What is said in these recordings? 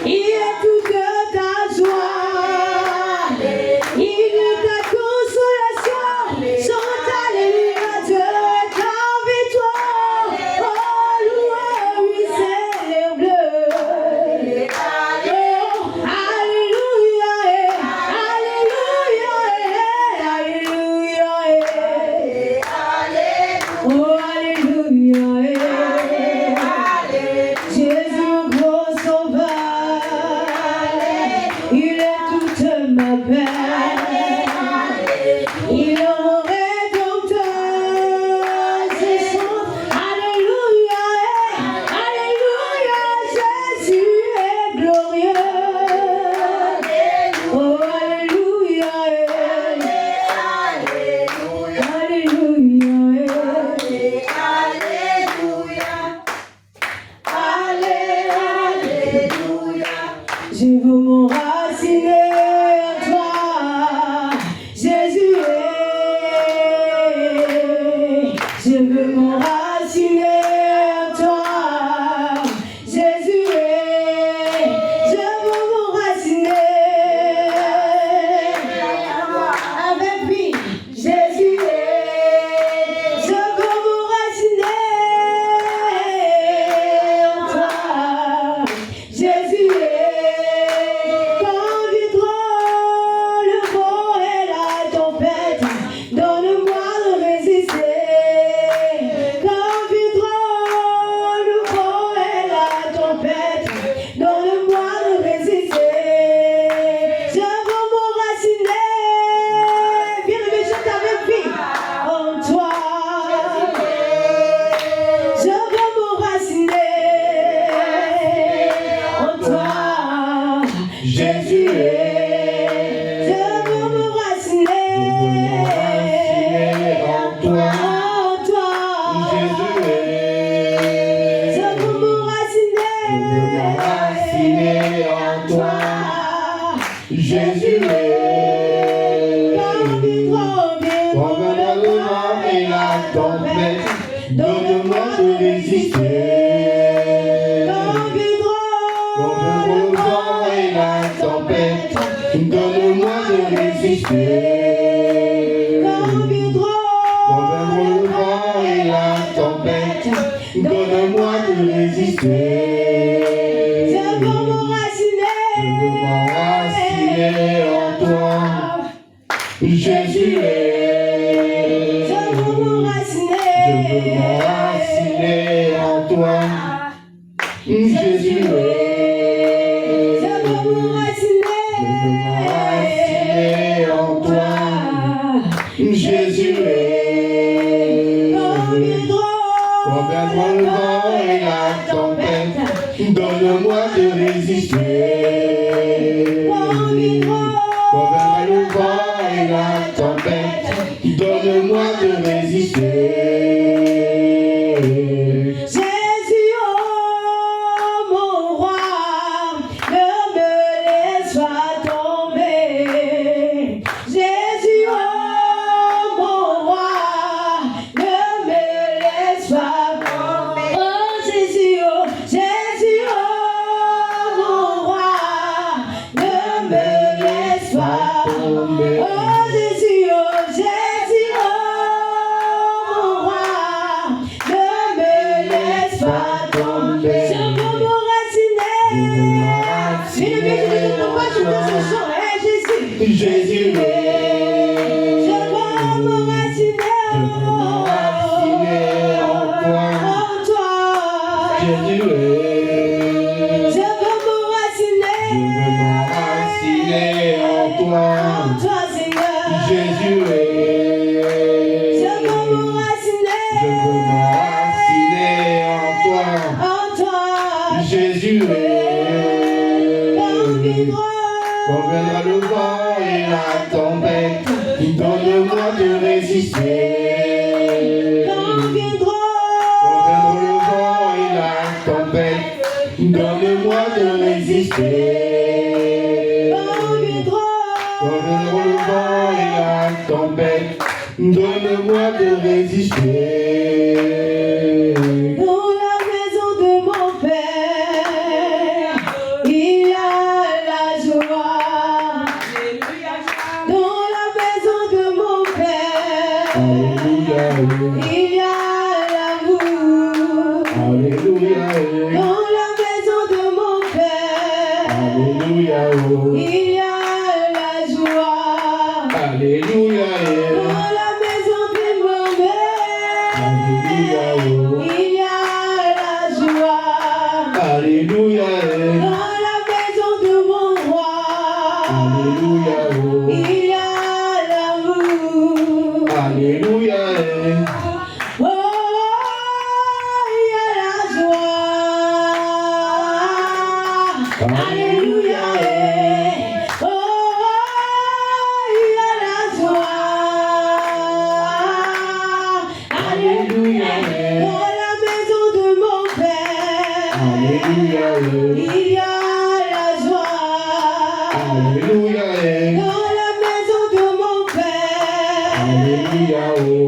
Il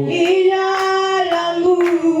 Il y a l'amour.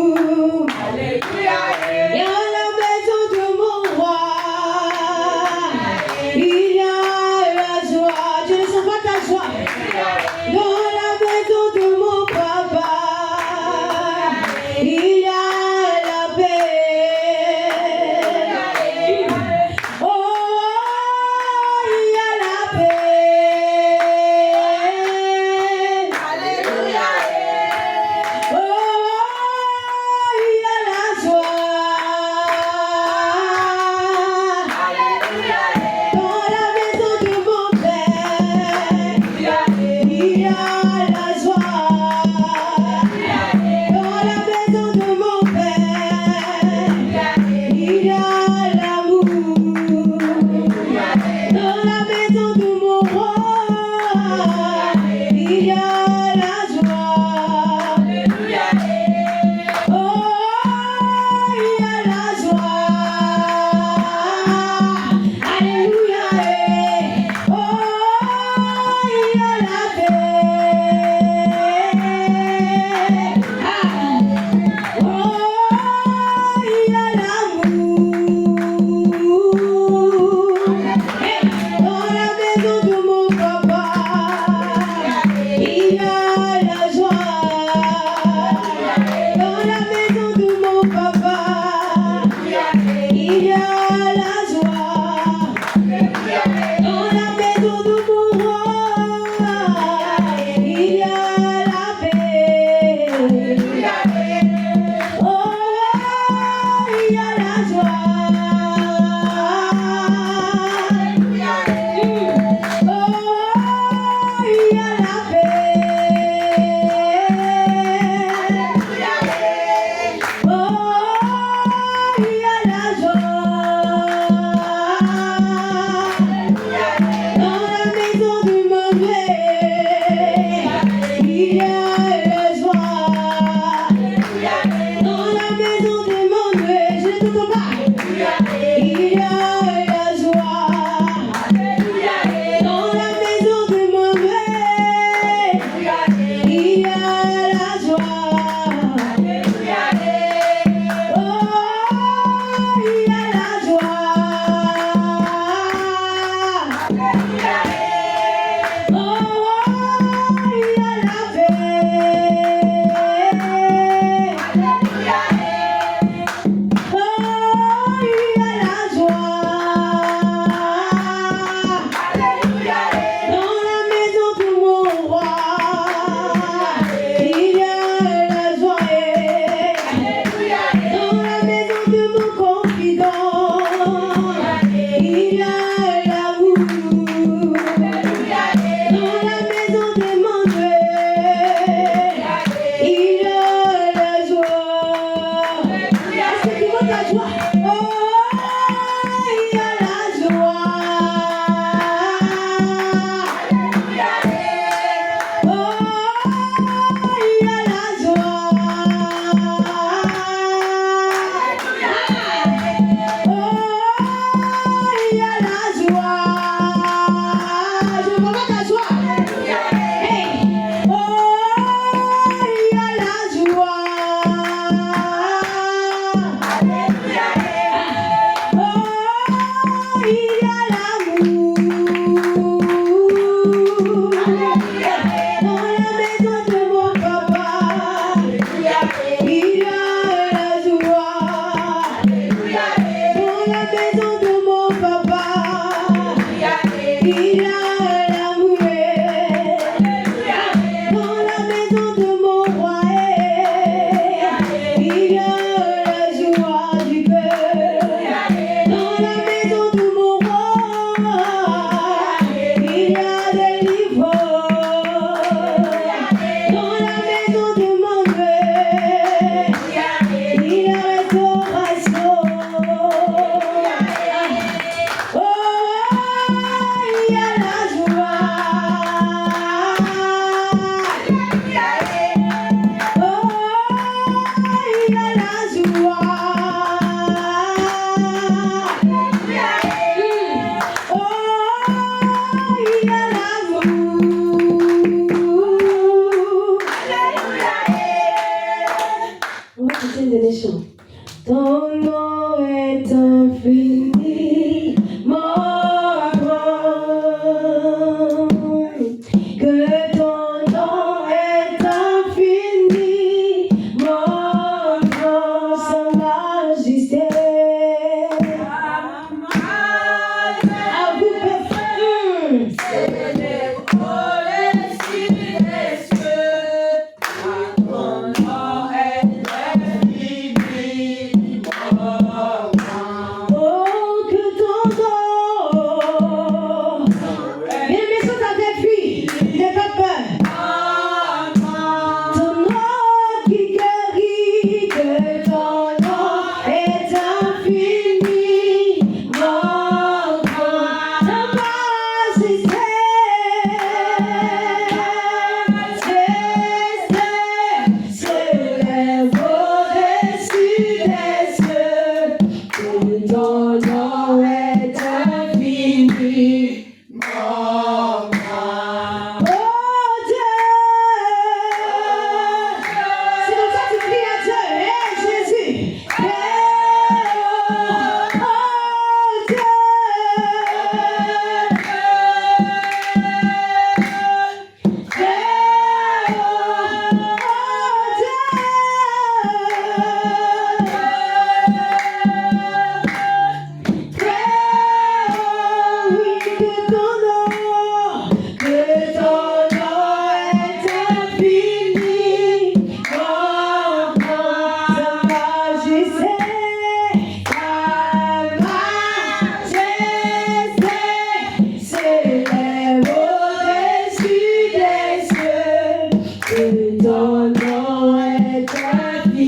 que ton nom est infini.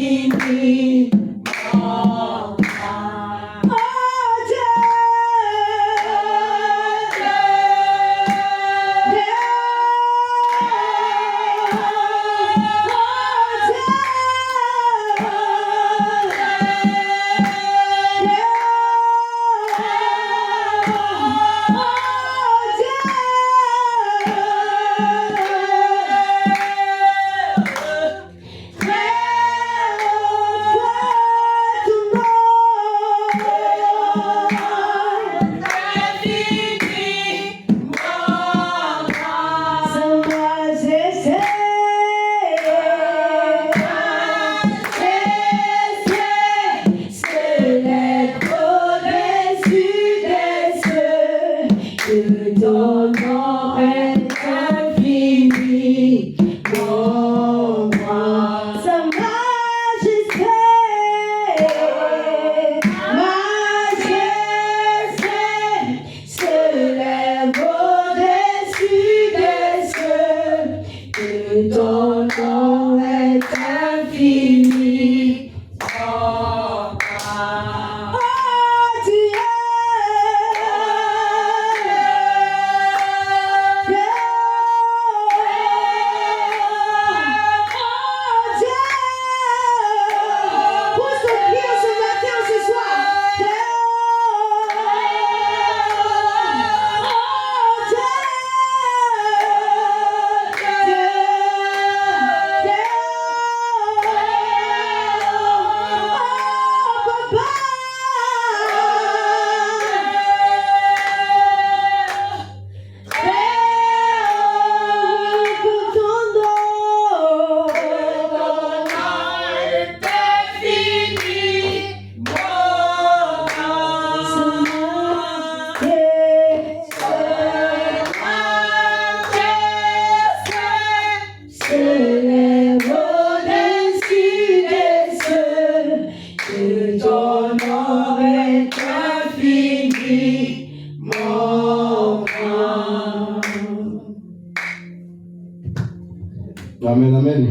Amen, amen.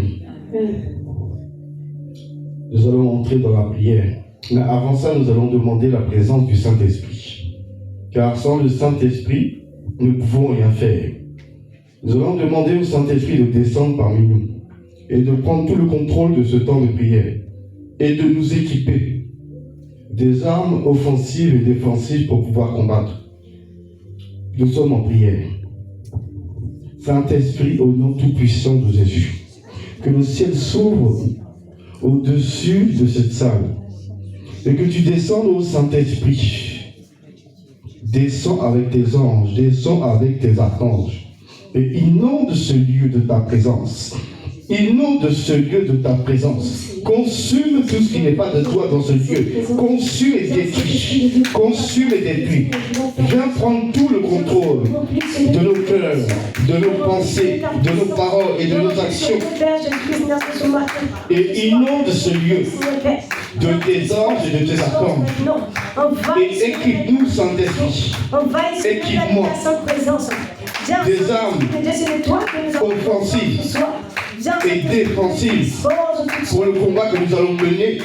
Nous allons entrer dans la prière. Mais avant ça, nous allons demander la présence du Saint-Esprit. Car sans le Saint-Esprit, nous ne pouvons rien faire. Nous allons demander au Saint-Esprit de descendre parmi nous et de prendre tout le contrôle de ce temps de prière et de nous équiper des armes offensives et défensives pour pouvoir combattre. Nous sommes en prière. Saint-Esprit, au nom tout-puissant de Jésus, que le ciel s'ouvre au-dessus de cette salle et que tu descendes au Saint-Esprit. Descends avec tes anges, descends avec tes archanges et inonde ce lieu de ta présence. Inonde ce lieu de ta présence. Consume tout ce qui n'est pas de toi dans ce lieu. Consume et détruis. Consume et détruis. Viens prendre tout le contrôle de nos cœurs, de nos pensées, de nos paroles et de nos actions. Et inonde ce lieu de tes anges et de tes archanges. Et équipe-nous, Saint-Esprit. Équipe-moi des armes offensives et défensive pour le combat que nous allons mener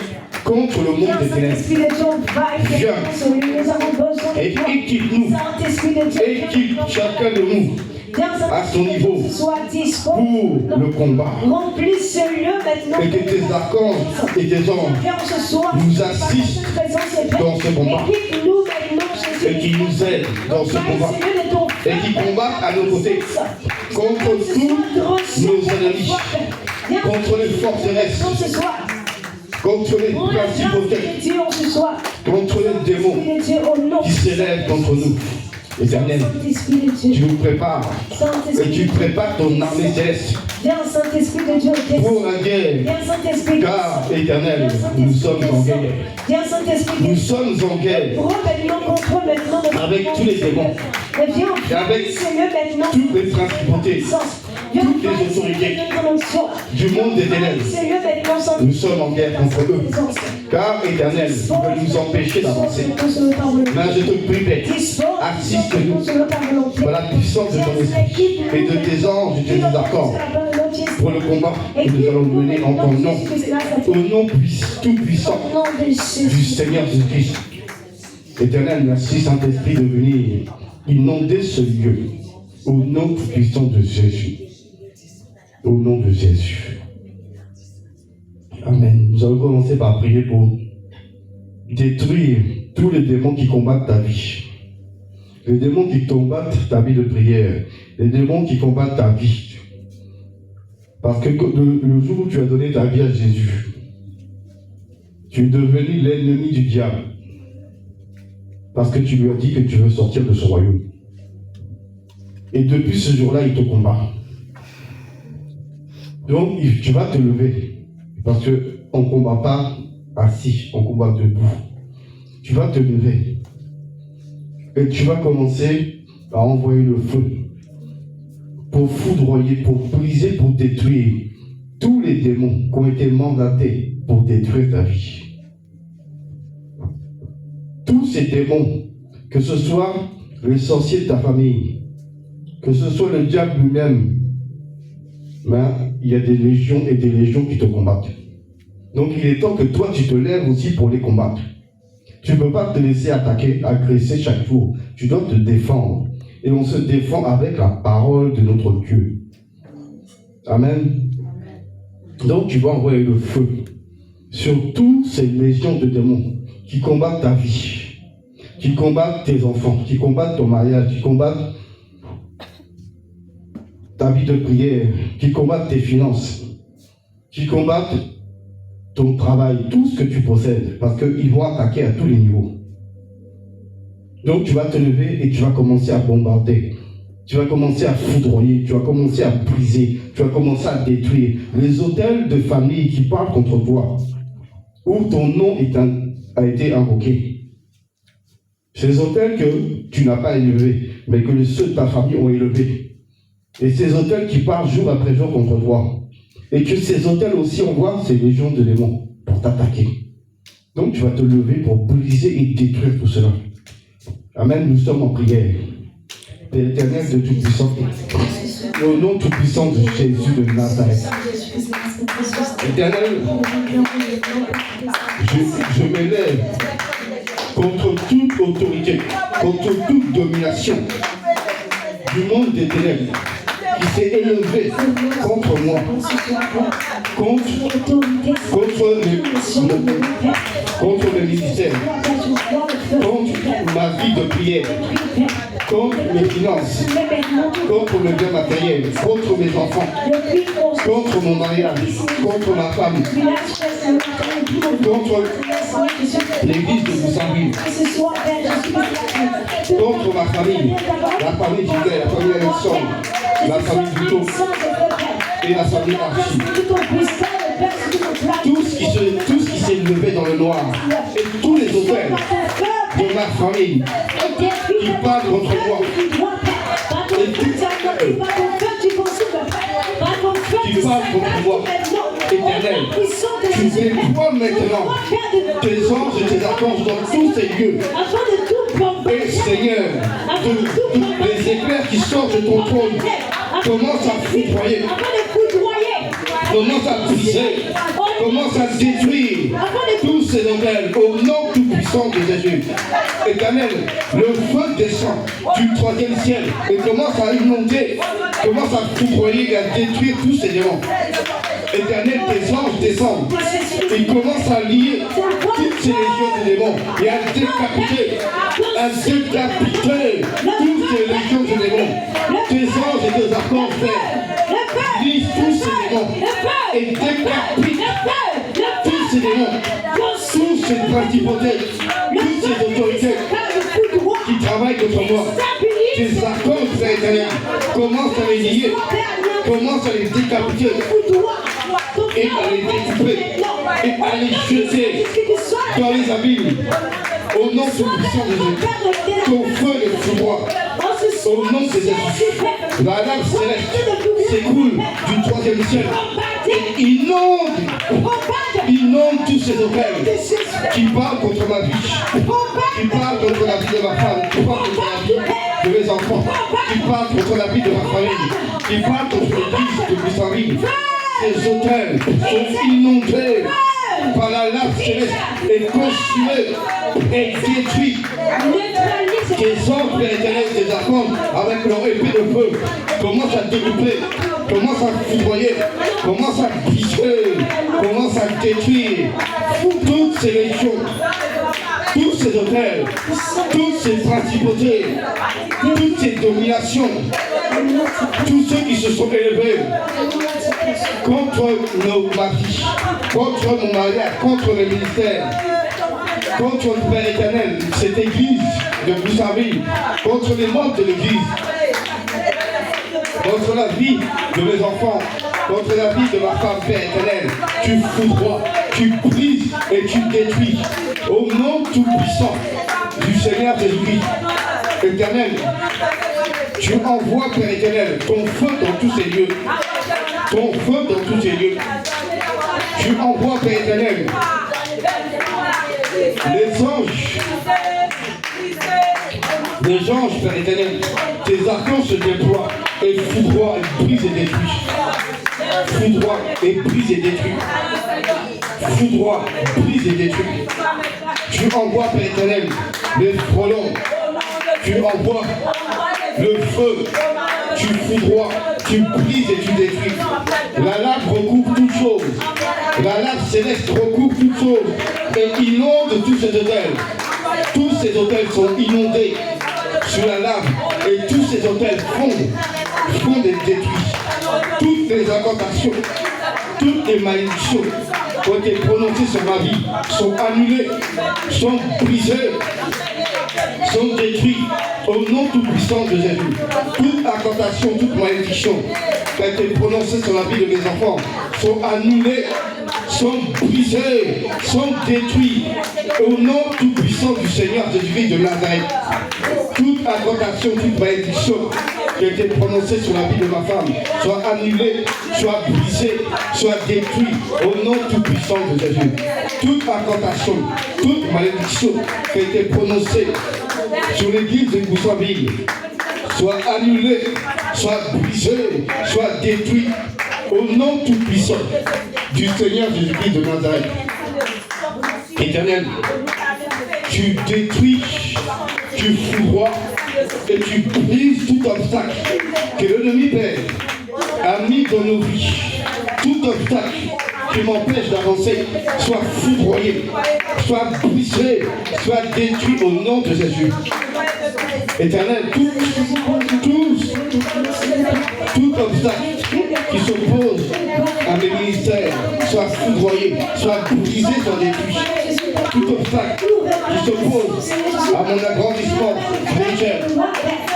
contre le monde des ténèbres. Viens et équipe-nous, équipe chacun de nous à son niveau pour le combat. Et que tes archanges et tes anges nous assistent dans ce combat et qui nous aident dans ce combat et qui combattent à nos côtés contre tous nos ennemis, contre les forteresses, contre les principautés, contre les démons qui s'élèvent contre nous. Éternel, tu nous prépares et tu prépares ton armée céleste pour la guerre, car éternel, nous sommes en guerre. Nous sommes en guerre avec tous les démons, avec toutes les principautés toutes les autorités du monde des ténèbres. Nous sommes en guerre contre eux. Car, Éternel, ils veulent nous empêcher d'avancer. Mais je te prie, Père, assiste-nous par la puissance de ton esprit et de tes anges et de tes accords pour le combat que nous allons mener en ton nom, au nom tout puissant du Seigneur Jésus-Christ. Éternel, merci Saint-Esprit de venir inonder ce lieu au nom tout puissant de Jésus. Au nom de Jésus. Amen. Nous allons commencer par prier pour détruire tous les démons qui combattent ta vie. Les démons qui combattent ta vie de prière. Les démons qui combattent ta vie. Parce que le jour où tu as donné ta vie à Jésus, tu es devenu l'ennemi du diable. Parce que tu lui as dit que tu veux sortir de son royaume. Et depuis ce jour-là, il te combat. Donc, tu vas te lever. Parce qu'on ne combat pas assis, on combat debout. Tu vas te lever. Et tu vas commencer à envoyer le feu. Pour foudroyer, pour briser, pour détruire tous les démons qui ont été mandatés pour détruire ta vie. Tous ces démons, que ce soit les sorciers de ta famille, que ce soit le diable lui-même, mais il y a des légions et des légions qui te combattent. Donc il est temps que toi tu te lèves aussi pour les combattre. Tu ne peux pas te laisser attaquer, agresser chaque jour. Tu dois te défendre. Et on se défend avec la parole de notre Dieu. Amen. Donc tu vas envoyer le feu sur toutes ces légions de démons qui combattent ta vie, qui combattent tes enfants, qui combattent ton mariage, qui combattent ta vie de prière, qui combattent tes finances, qui combattent ton travail, tout ce que tu possèdes, parce qu'ils vont attaquer à tous les niveaux. Donc tu vas te lever et tu vas commencer à bombarder. Tu vas commencer à foudroyer, tu vas commencer à briser, tu vas commencer à détruire les autels de famille qui parlent contre toi, où ton nom a été invoqué. Ces autels que tu n'as pas élevés, mais que ceux de ta famille ont élevés. Et ces autels qui parlent jour après jour contre toi. Et que ces autels aussi envoient ces légions de démons pour t'attaquer. Donc tu vas te lever pour briser et détruire tout cela. Amen, nous sommes en prière. Père éternel de Tout-Puissant, au nom tout-puissant de Jésus de Nazareth. Éternel, je m'élève contre toute autorité, contre toute domination du monde des ténèbres qui s'est élevé contre moi, contre le ministère, contre ma vie de prière, contre mes finances, contre le bien matériel, contre mes enfants, contre mon mariage, contre ma femme, contre l'église de Moussambi, contre ma famille, la famille Gilles, la famille Alexandre, la famille Buto et la famille Archie. Tout ce qui s'est levé dans le noir et tous les autels de ma famille qui parlent contre moi et qui parlent contre moi, éternel, tu déploies maintenant tes anges et tes archanges dans tous ces lieux. Et Seigneur, les éclairs qui sortent de ton trône commencent à foudroyer, commencent à briser, commencent à détruire tous ces autels au nom tout-puissant de Jésus. Éternel, le feu descend du troisième ciel et commence à inonder, commence à foudroyer et à détruire tous ces démons. Éternel, tes anges descendent et commencent à lier toutes ces légions de démons et à décapiter toutes ces légions de démons. Tes anges et tes archanges lient tous ces démons et décapitent tous ces démons, tous ces principautés, toutes ces autorités qui travaillent contre moi. Tes archanges, éternel, commencent à les lier, commencent à les décapiter et à les découper et à les jeter dans les abîmes. Au nom tout puissant de Dieu, ton feu les foudroie. Au nom de Jésus, la lave céleste s'écoule du troisième ciel et inonde tous ces hôtels qui parlent contre ma vie, qui parlent contre la vie de ma femme, qui parlent contre la vie de mes enfants, qui parlent contre la vie de ma famille, qui parlent contre l'église de mes familles. Ces hôtels sont inondés par la lave céleste et consumés et détruits. Tes anges éternels des affrontent avec leur épée de feu, commencent à découper, commencent à foudroyer, commencent à briser, commencent à détruire toutes ces légions, tous ces hôtels, toutes ces principautés, toutes ces dominations, tous ceux qui se sont élevés contre nos maris, contre mon mariage, contre le ministère, contre le Père éternel, cette église de Boussaville, contre les membres de l'église, contre la vie de mes enfants, contre la vie de ma femme, Père éternel, tu foudroies, tu brises et tu détruis. Au nom tout-puissant du Seigneur Jésus-Christ, éternel, tu envoies, Père éternel, ton feu dans tous ces lieux. Ton feu dans tous ces lieux. Tu envoies, Père éternel, les anges, Père éternel, tes archanges se déploient et foudroient et brisent et détruisent. Foudroient et brisent et détruisent. Foudroient, brise et détruis. Tu envoies, Père éternel, les frelons. Tu envoies le feu. Tu foudroies, tu brises et tu détruis. La lave recouvre toutes choses. La lave céleste recouvre toutes choses et inonde tous ces hôtels. Tous ces hôtels sont inondés sur la lave et tous ces hôtels fondent et détruisent. Toutes les incantations, toutes les malédictions qui ont été prononcées sur ma vie sont annulées, sont brisées, sont détruites au nom tout-puissant de Jésus. Toute incantation, toute malédiction qui a été prononcée sur la vie de mes enfants sont annulées, sont brisées, sont détruites au nom tout-puissant du Seigneur Jésus-Christ de Nazareth. Toute incantation, toute malédiction qui a été prononcée sur la vie de ma femme soit annulée, soit brisée, soit détruite au nom tout-puissant de Jésus. Toute incantation, toute malédiction qui a été prononcée sur l'église de Boussaville soit annulée, soit brisée, soit détruite au nom tout-puissant du Seigneur Jésus-Christ de Nazareth. Éternel, tu détruis, tu foudroies et tu brises tout obstacle que l'ennemi Père a mis dans nos vies. Tout obstacle qui m'empêche d'avancer soit foudroyé, soit brisé, soit détruit au nom de Jésus. Éternel, tout obstacle qui s'oppose à mes ministères soit foudroyé, soit brisé, soit détruit. Tout obstacle qui s'oppose à mon agrandissement spirituel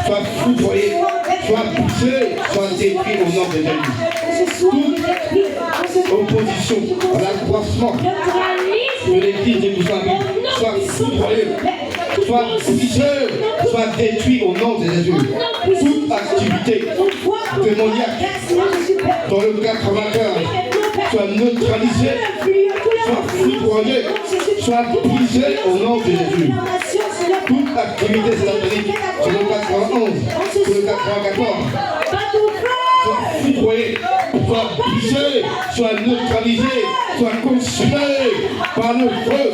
soit foudroyé, soit brisé, soit détruit au nom de Jésus. Toute opposition à l'accroissement de l'église de Boussaville soit foudroyé, soit brisé, soit détruit au nom de Jésus. Toute activité démoniaque dans le 95 soit neutralisée, soit foudroyée, soit brisée au nom de Jésus. Toute activité satanique sur le 91, sur le 94, soit foudroyée, soit brisée, soit neutralisée, soit consumée par le feu,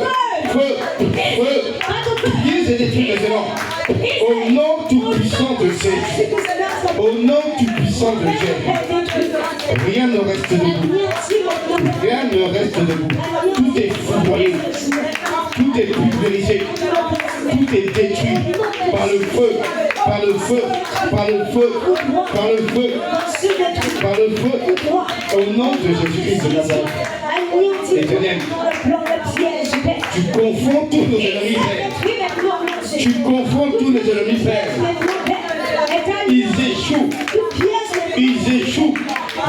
brise et détruit les éléments. Au nom tout-puissant de Jésus. Au nom tout-puissant de Jésus. Rien ne reste debout. Rien ne reste debout. Tout est foudroyé. Tout est pulvérisé. Tout est détruit par le feu. Par le feu. Par le feu. Par le feu. Par le feu. Au nom de Jésus-Christ de Nazareth. Éternel, tu confonds tous nos ennemis, Père. Tu confonds tous les ennemis, Père. Ils échouent. Ils échouent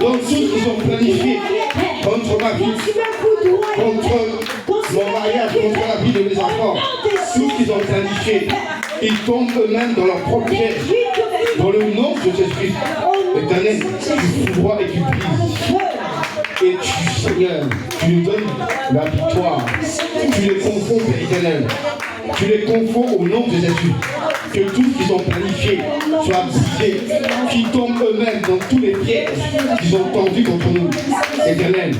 dans tout ce qu'ils ont planifié contre ma vie, contre mon mariage, contre la vie de mes enfants. Tout ce qu'ils ont planifié, ils tombent eux-mêmes dans leur propre piège. Dans le nom de Jésus-Christ, Éternel, tu foudroies et tu brises. Et tu, Seigneur, tu nous donnes la victoire. Tu les confonds, Père éternel. Tu les confonds au nom de Jésus. Que tout ce qu'ils ont planifié soit brisé. Qu'ils tombent eux-mêmes dans tous les pièges qu'ils ont tendus contre nous. Éternel,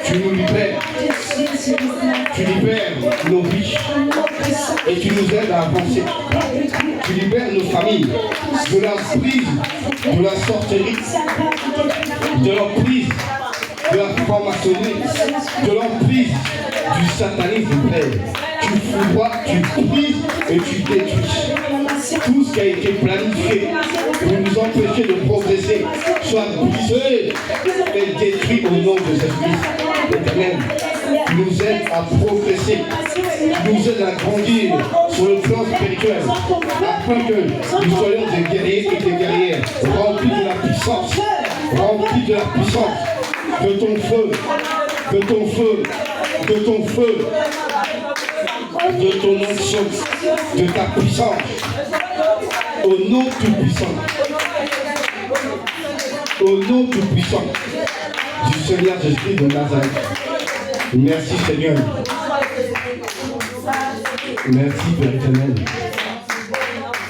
tu nous libères. Tu libères nos vies. Et tu nous aides à avancer. Tu libères nos familles de la prise, de la sorcellerie, de l'emprise, de la franc-maçonnerie, de l'emprise du satanisme, Père. Tu foudroies, tu brises et tu détruis. Tout ce qui a été planifié pour nous empêcher de progresser soit brisé et détruit au nom de Jésus-Christ. Éternel, tu nous aides à progresser, tu nous aides à grandir sur le plan spirituel, afin que nous soyons des guerriers et des guerrières, remplis de la puissance, remplis de la puissance, de ton feu, de ton feu, de ton feu, de ton onction, de ta puissance, au nom tout-puissant, au nom tout-puissant du Seigneur Jésus de Nazareth. Merci Seigneur. Merci Père éternel.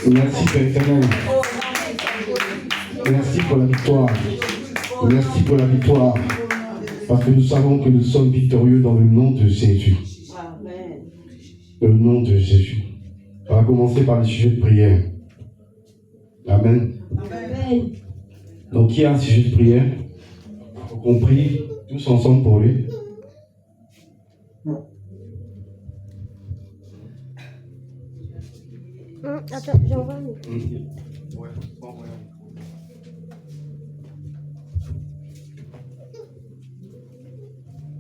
Merci Père éternel. Merci pour la victoire. Merci pour la victoire. Parce que nous savons que nous sommes victorieux dans le nom de Jésus. Amen. Le nom de Jésus. On va commencer par les sujets de prière. Amen. Amen. Donc, qui a un sujet de prière? Il faut qu'on prie tous ensemble pour lui. Attends, j'envoie un micro. Ouais,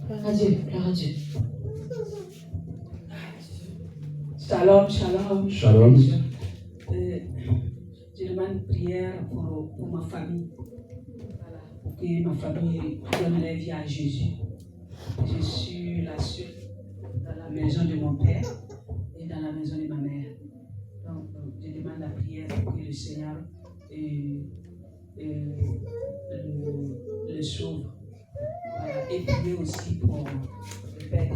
La radio. Shalom, shalom. Shalom. Je demande une prière pour ma famille. Voilà, pour que ma famille donne la vie à Jésus. Je suis la seule dans la maison de mon père et dans la maison de ma mère. Donc, je demande la prière pour que le Seigneur le sauve. Voilà. Et prier aussi pour le père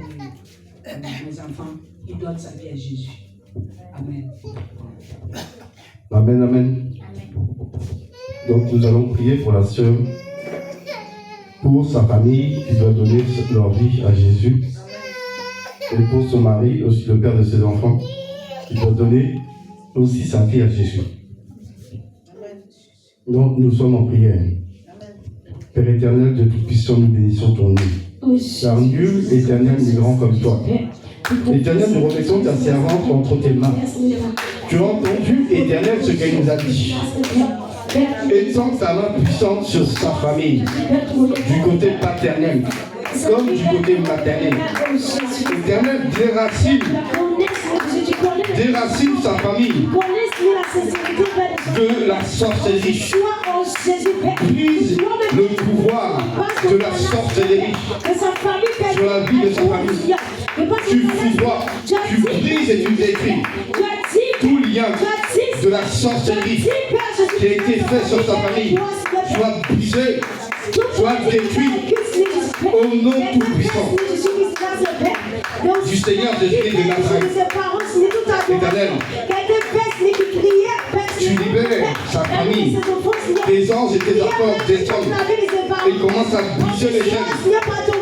de mes enfants qui donne sa vie à Jésus. Amen. Amen, amen. Donc nous allons prier pour la sœur, pour sa famille qui doit donner leur vie à Jésus, et pour son mari, aussi le père de ses enfants, qui doit donner aussi sa vie à Jésus. Donc nous sommes en prière. Père éternel de Tout-Puissant, nous bénissons ton nom. Car nul éternel n'est grand comme toi. Éternel, nous remettons ta servante entre tes mains. Tu as entendu, Éternel, ce qu'elle nous a dit. Étends ta main puissante sur sa famille, du côté paternel comme du côté maternel. Éternel, déracine sa famille de la sorcellerie. Brise le pouvoir de la sorcellerie sur la vie de sa famille. Tu foudroies, tu brises et tu détruis tout lien de la sorcellerie qui a été fait sur sa famille, soit brisé, soit détruit au nom tout-puissant du Seigneur Jésus de Nazareth. Éternel, tu libères sa famille, tes anges et tes accords descendent et commencent à briser les chaînes,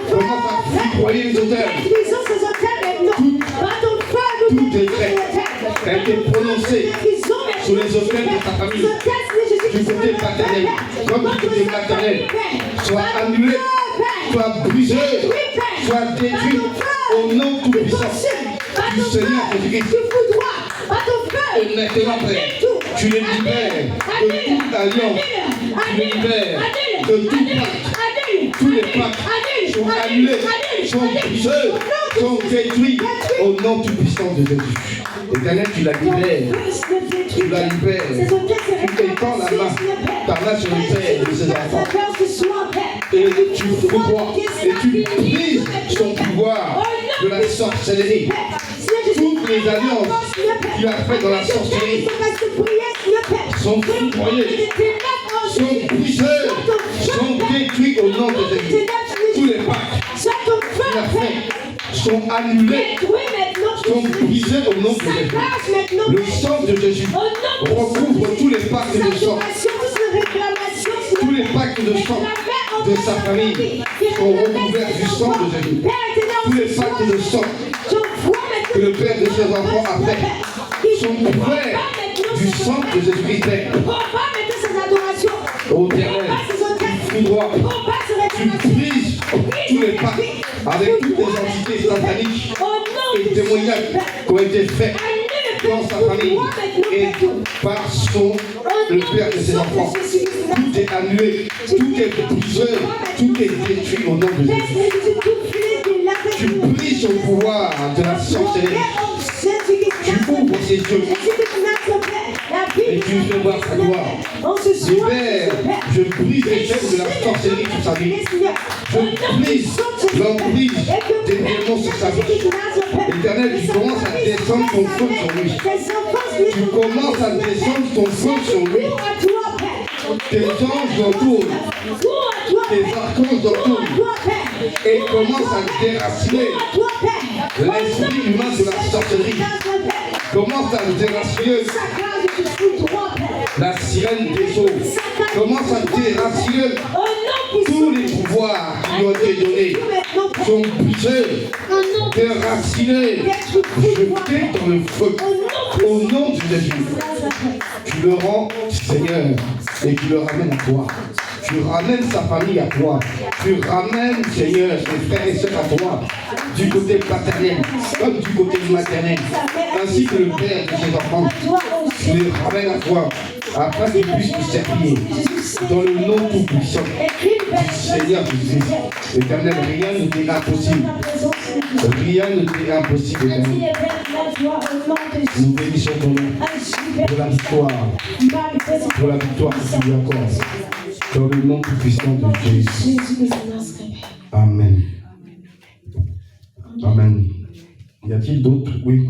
commencent à foudroyer les autels. Tout décret qui a été prononcé sur les autels de ta famille, du côté paternel comme du côté maternel, soit annulé, soit brisé, soit détruit au nom tout-puissant du Seigneur Jésus-Christ. Et maintenant, Père, tu les libères de toute alliance, tu les libères de tout pacte. Tous les pactes sont annulés, sont brisés, sont détruits au nom tout-puissant de Jésus. Éternel, tu la libères, tu la libères, tu étends la main, ta main sur le père de ses enfants, et tu foudroies, et tu brises son pouvoir de la sorcellerie. Toutes les alliances qu'il a faites dans la sorcellerie, sont foudroyés, sont brisés, sont détruits au nom de Jésus. Tous les pactes qu'il a fait sont annulés, sont brisés au nom de Jésus. Le sang de Jésus recouvre tous les pactes de sang. Tous les pactes de sang de sa famille sont recouverts du sang de Jésus. Tous les pactes de sang que le Père de ses enfants a fait sont couverts du sang de Jésus-Christ. Ô Éternel, tu foudroies, tu brises tous les pactes avec toutes les entités sataniques et témoignages qui ont été faits dans sa famille et par le Père de ses enfants. Tout est annulé, tout est brisé, tout est détruit au nom de Jésus. Tu brises son pouvoir de la sorcellerie. Tu ouvres ses yeux et tu fais voir sa gloire. Père, je brise les chaînes de la sorcellerie sur sa vie. Je brise l'emprise des démons sur sa vie. Éternel, tu commences à descendre ton feu sur lui. Tu commences à descendre ton feu sur lui. Tes anges l'entourent, tes archanges l'entourent, et commencent à déraciner l'esprit humain de la sorcellerie. Commence à déraciner la sirène des eaux. Commence à déraciner tous les pouvoirs qui ont été donnés. Sont brisés, déracinés, jetés dans le feu. Au nom de Jésus, tu le rends Seigneur et tu le ramènes à toi. Tu ramènes sa famille à toi. Tu ramènes, Seigneur, ses frères et sœurs à toi, du côté paternel comme du côté maternel, ainsi que le Père de ses enfants. Tu les ramènes à toi, afin qu'ils puissent te servir dans le nom tout-puissant du Seigneur Jésus. Éternel, rien ne t'est impossible. Rien ne t'est impossible, Éternel. Nous bénissons ton nom pour la victoire que tu lui accordes. Dans le nom tout-puissant de Jésus. Amen. Amen. Y a-t-il d'autres? Oui.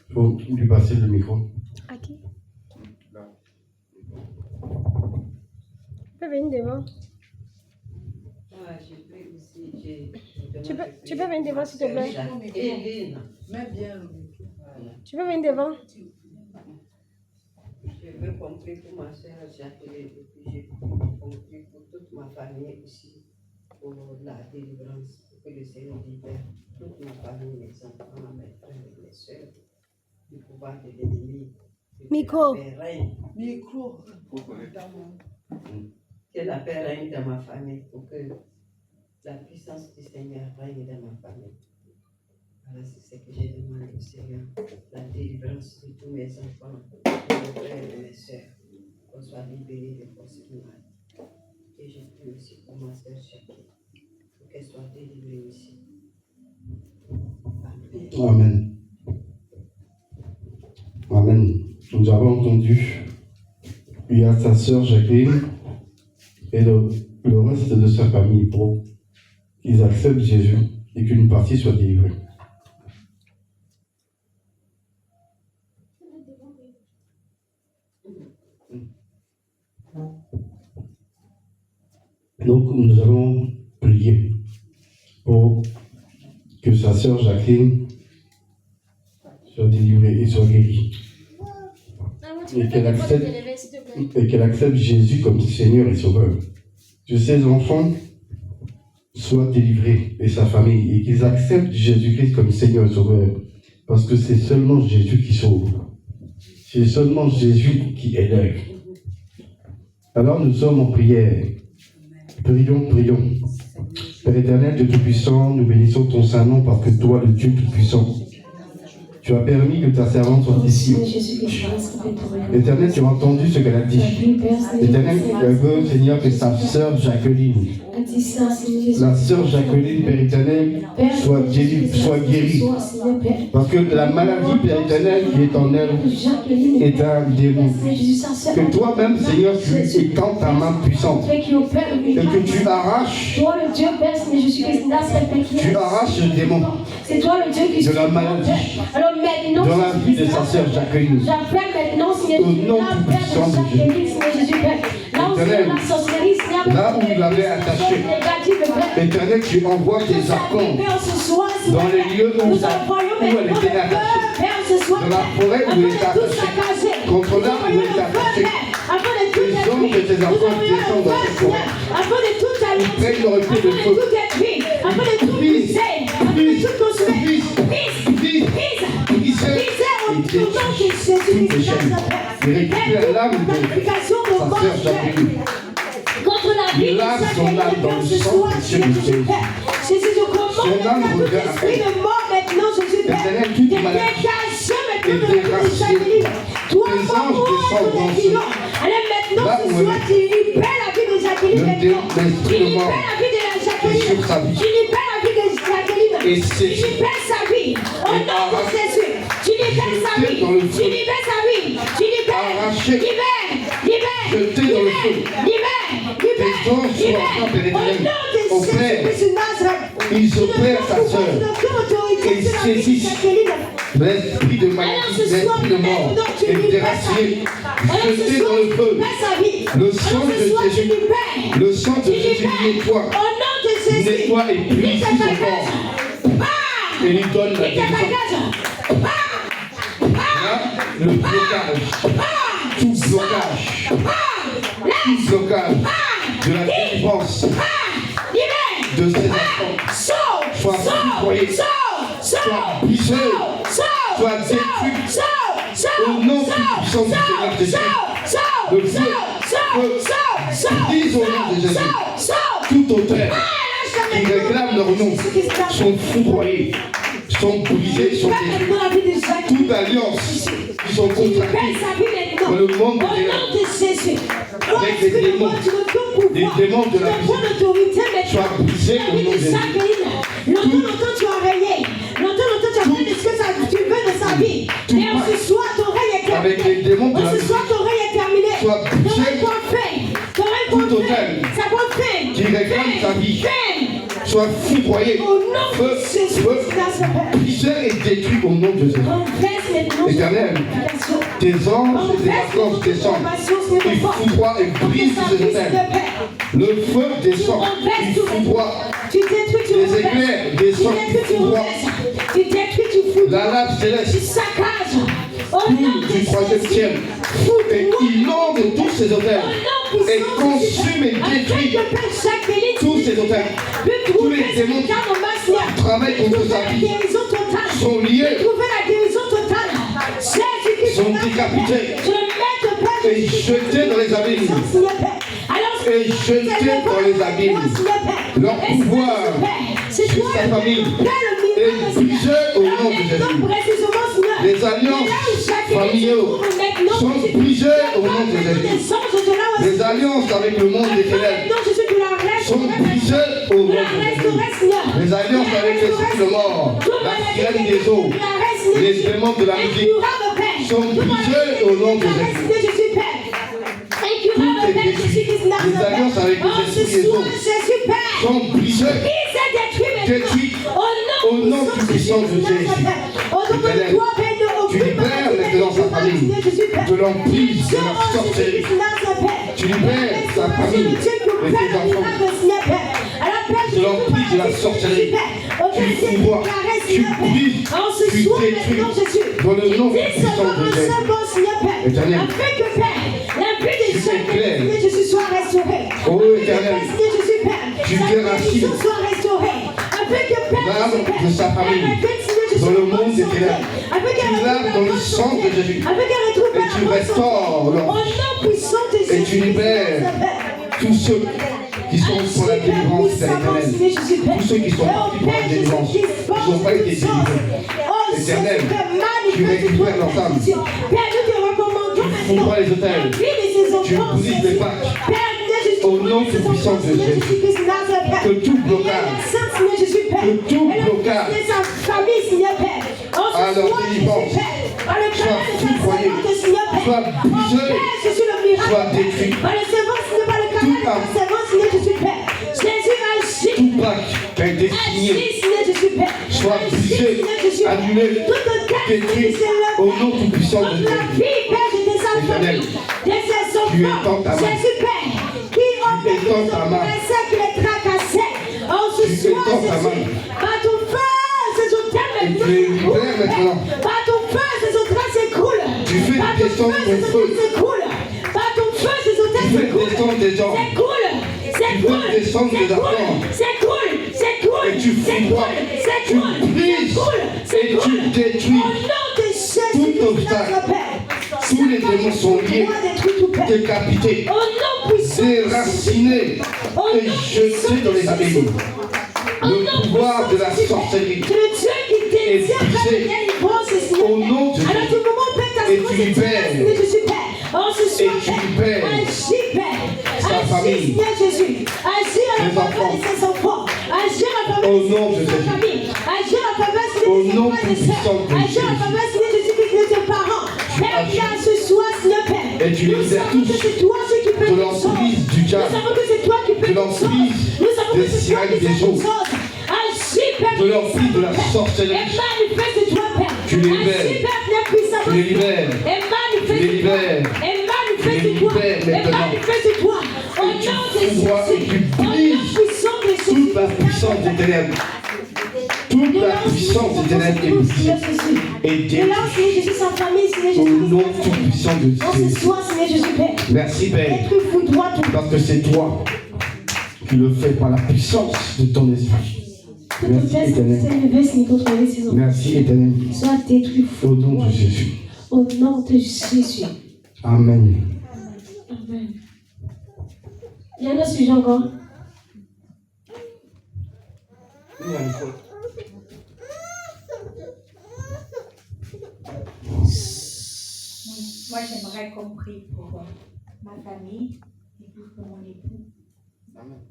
Il faut lui passer le micro. À qui? Tu peux venir devant. Tu peux venir devant, s'il te plaît. Tu peux venir devant. Je veux compris pour ma soeur Jacqueline et puis j'ai compris pour toute ma famille ici, pour la délivrance, pour que le Seigneur libère toute ma famille, mes enfants, mes frères et mes soeurs, du pouvoir de l'ennemi. Micro. Micro. Que la paix règne dans ma famille, pour que la puissance du Seigneur règne dans ma famille. Voilà, c'est ce que j'ai demandé au Seigneur, la délivrance de tous mes enfants, de mes frères et mes soeurs, qu'on soit libérés des forces du mal. Et j'ai pris aussi pour ma soeur Jacqueline, pour qu'elle soit délivrée aussi. Amen. Amen. Nous avons entendu, il y a sa sœur Jacqueline et le reste de sa famille pour qu'ils acceptent Jésus et qu'une partie soit délivrée. Donc nous allons prier pour que sa sœur Jacqueline soit délivrée et soit guérie. Et qu'elle accepte Jésus comme Seigneur et Sauveur. Que ses enfants soient délivrés et sa famille et qu'ils acceptent Jésus-Christ comme Seigneur et Sauveur. Parce que c'est seulement Jésus qui sauve. C'est seulement Jésus qui élève. Alors nous sommes en prière. Prions. Père éternel, Dieu Tout-Puissant, nous bénissons ton Saint-Nom parce que toi, le Dieu Tout-Puissant, tu as permis que ta servante soit ici. Éternel, tu as entendu ce qu'elle a dit. Éternel, je veux, Seigneur, que sa sœur Jacqueline, la sœur Jacqueline, Père éternel, soit guérie. Parce que la maladie, Père éternel, qui est en elle, est un démon. Que toi-même, Seigneur, tu étends ta main puissante. Et que tu arraches le démon de la maladie. maintenant, dans la vie de sa sœur Jacqueline. j'appelle maintenant, Seigneur, Au nom puissant de Jésus. Éternel, là où il l'avait attaché, Éternel, tu envoies tes archanges dans les lieux où elle était attachée, dans la forêt où elle était attachée, contre l'arbre où elle était attachée. Les hommes de tes enfants descendent dans cette forêt. Ils prennent leur épée de feu. Il récupère l'âme de sa sœur Jacqueline. Il lave son âme dans le sang de Jésus. Son âme revient après. Éternel, toute maladie est déracinée. Tes anges descendent dans son là où elle est. L'esprit de mort est sur sa vie. Et c'est arraché dans le feu. Arraché, jeté dans le feu. Tes anges sont en train d'éternel. Ils opèrent ta sœur et saisissent l'esprit de maladie, l'esprit de mort est déraciné, jeté dans le feu. Le sang de Jésus, le sang de Jésus nettoie et purifie son corps et lui donne la délivrance. Là, le blocage, tout blocage de la délivrance de ses enfants soit foudroyé, soit brisé, soit détruit au nom puissant du Seigneur Jésus. Le feu brise au nom de Jésus. Tout autel qui réclame leur nom sont foudroyés, sont brisés, sont détruits. Toute alliance qui sont contractées dans le monde de Dieu avec les démons de la vie soient brisés au nom de Jésus. Longtemps tu as rayé, longtemps tu as fait de ce que tu veux de sa vie. Mais ce soir ton règne est terminé. Avec les démons de la vie Ce soir ton règne est terminé. soit brisé. Tout autel qui réclame sa vie soit foudroyé, brisé et détruit au nom de Jésus. Éternel, tes anges et tes archanges descendent, ils foudroient et brisent ces autels. Le feu descend, il foudroie. Les éclairs descendent, ils foudroient. La lave céleste du troisième ciel et inonde tous ces autels et consume et détruit tous ces autels. Tous les démons qui travaillent contre sa vie sont liés, sont décapités et jetés dans les abîmes. Et jetés dans les abîmes. Leur pouvoir sur sa famille est brisé au nom de Jésus. Les alliances familiaux sont brisées au nom de Jésus. Les alliances avec le monde des ténèbres sont brisées au nom de Jésus. Les alliances avec l'esprit de mort, la sirène des eaux, les démons de la musique sont brisées au nom de Jésus. Tout est détruit. Les alliances avec les esprits des eaux sont brisées, détruites au nom du puissant de Jésus. Tu libères maintenant sa famille de l'emprise de la sorcellerie. Tu libères sa famille et tes enfants de l'emprise de la sorcellerie. Tu foudroies, tu brises, tu détruis dans le nom puissant de Jésus. Éternel, tu éclaires. Oh Éternel, tu déracines l'âme de sa famille dans le monde des ténèbres. Tu laves dans le sang de Jésus et tu restaures leur vie et tu libères tous ceux qui sont pour la délivrance éternelle, tous ceux qui sont partis pour la délivrance, qui n'ont pas été délivrés. Éternel, tu récupères leur âme, tu foudroies les autels, tu brises les pactes. Au nom du puissant de Jésus, que tout blocage à leur délivrance soit foudroyé, soit brisé, soit détruit. Tout pacte qui a été signé soit brisé, annulé détruit au nom tout-puissant de Jésus. Éternel, tu étends ta main. Tu étends ta main. Tu étends ta main. Et tu les libères maintenant. Tu fais descendre ton feu. Tu fais descendre des gens. Tu fais descendre des enfants. Et tu foudroies, tu brises et tu détruis tout obstacle. Tous les démons sont liés, décapités, déracinés et jetés dans les abîmes. Le pouvoir de la sorcellerie est brisé au nom de Jésus. Et tu libères sa famille, ses enfants, au nom de Jésus. Au nom puissant de Jésus. Et tu les libères tous de l'emprise du diable, de l'emprise des sirènes des eaux, de l'emprise de la sorcellerie. Tu les libères, tu les libères, tu les libères, tu les libères maintenant. Et tu foudroies et tu brises toute la puissance des ténèbres. Toute la puissance des ténèbres est brisée et détruite au nom tout-puissant de Jésus. Merci Père, parce que c'est toi qui le fais par la puissance de ton esprit. Merci Éternel. Merci Éternel. Au nom de Jésus. Au nom de Jésus. Amen. Amen. Il y a un autre sujet encore. Moi, j'aimerais qu'on prie pour ma famille et pour mon époux. Amen.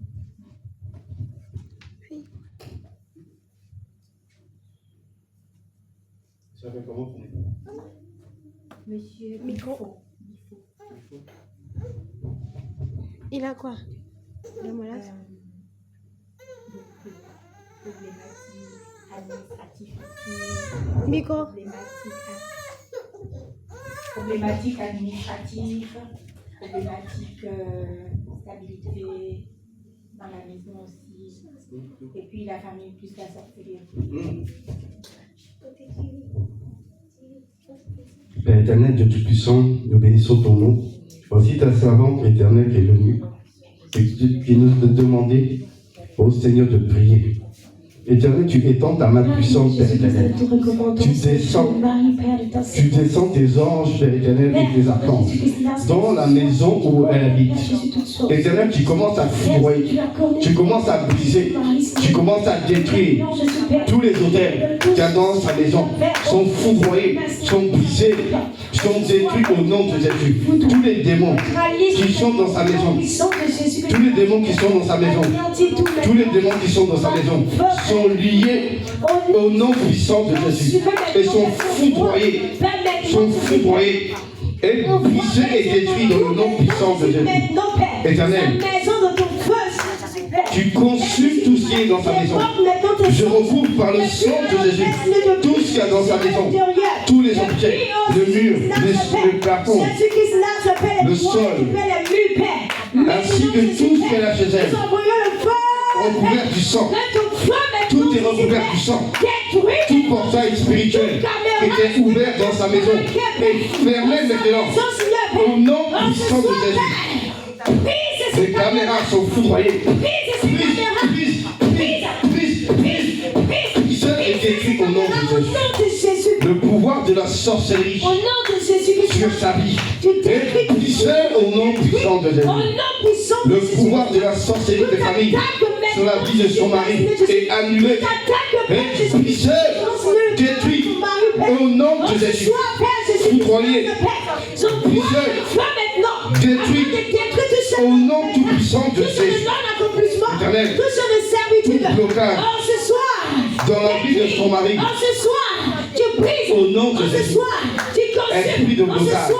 Ça fait comment ton époux? Monsieur Micro. Il a quoi? Le mollas? Problématique administrative. Micro? Problématique administrative, problématique stabilité dans la maison aussi. Et puis la famille plus la sorcellerie. Père éternel, Dieu Tout-Puissant, nous bénissons ton nom. Voici ta servante éternelle qui est venue et qui nous a demandé au Seigneur de prier. Éternel, tu étends ta main puissante, Père éternel. Tu descends tes anges, Père éternel, et tes archanges dans la maison où elle habite. Éternel, tu commences à foudroyer, tu commences à briser, tu commences à détruire tous les autels qu'il y a dans sa maison. Sont foudroyés, sont brisés, sont détruits au nom de Jésus. Tous les démons qui sont dans sa maison, tous les démons qui sont dans sa maison, tous les démons qui sont dans sa maison sont liés au nom puissant de Jésus et sont foudroyés et brisés et détruits dans le nom puissant de Jésus. Éternel, tu consumes tout ce qui est dans sa maison. Je recouvre par le sang de Jésus tout ce qu'il y a dans sa maison, tous les objets, le mur, le plafond, le sol, ainsi que tout ce qu'elle a chez elle, recouvert du sang. Tout est recouvert du sang. Tout portail spirituel était ouvert dans sa maison et fermé maintenant au nom puissant de Jésus. Les caméras sont foudroyées. Et détruit au nom de Jésus. Le pouvoir de la sorcellerie sur sa vie est brisé au nom puissant de Jésus. Le pouvoir de la sorcellerie de famille sur la vie de son mari est annulé et brisé, détruit au nom de Jésus. Foudroyé, brisé, détruit au nom tout puissant de Jésus. Éternel, tout blocage dans la vie de son mari, au nom de Jésus, esprit de blocage,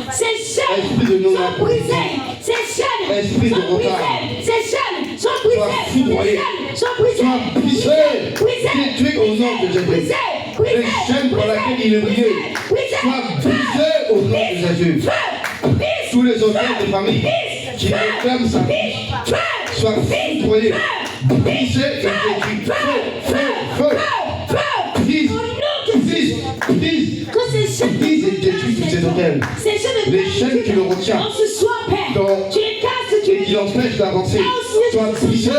esprit de non-appui, esprit de retard, soit foudroyé, soit brisé, détruit au nom de Jésus. les chaînes par lesquelles il est lié soient brisées au nom de Jésus. Tous les auteurs de famille qui réclament sa vie soient foudroyés, brisés et détruits. Feu, feu, feu, brise, brise, brise. Brise et détruit tous ces hôtels. Les chaînes qui le retiennent et qui l'empêchent d'avancer soient brisées.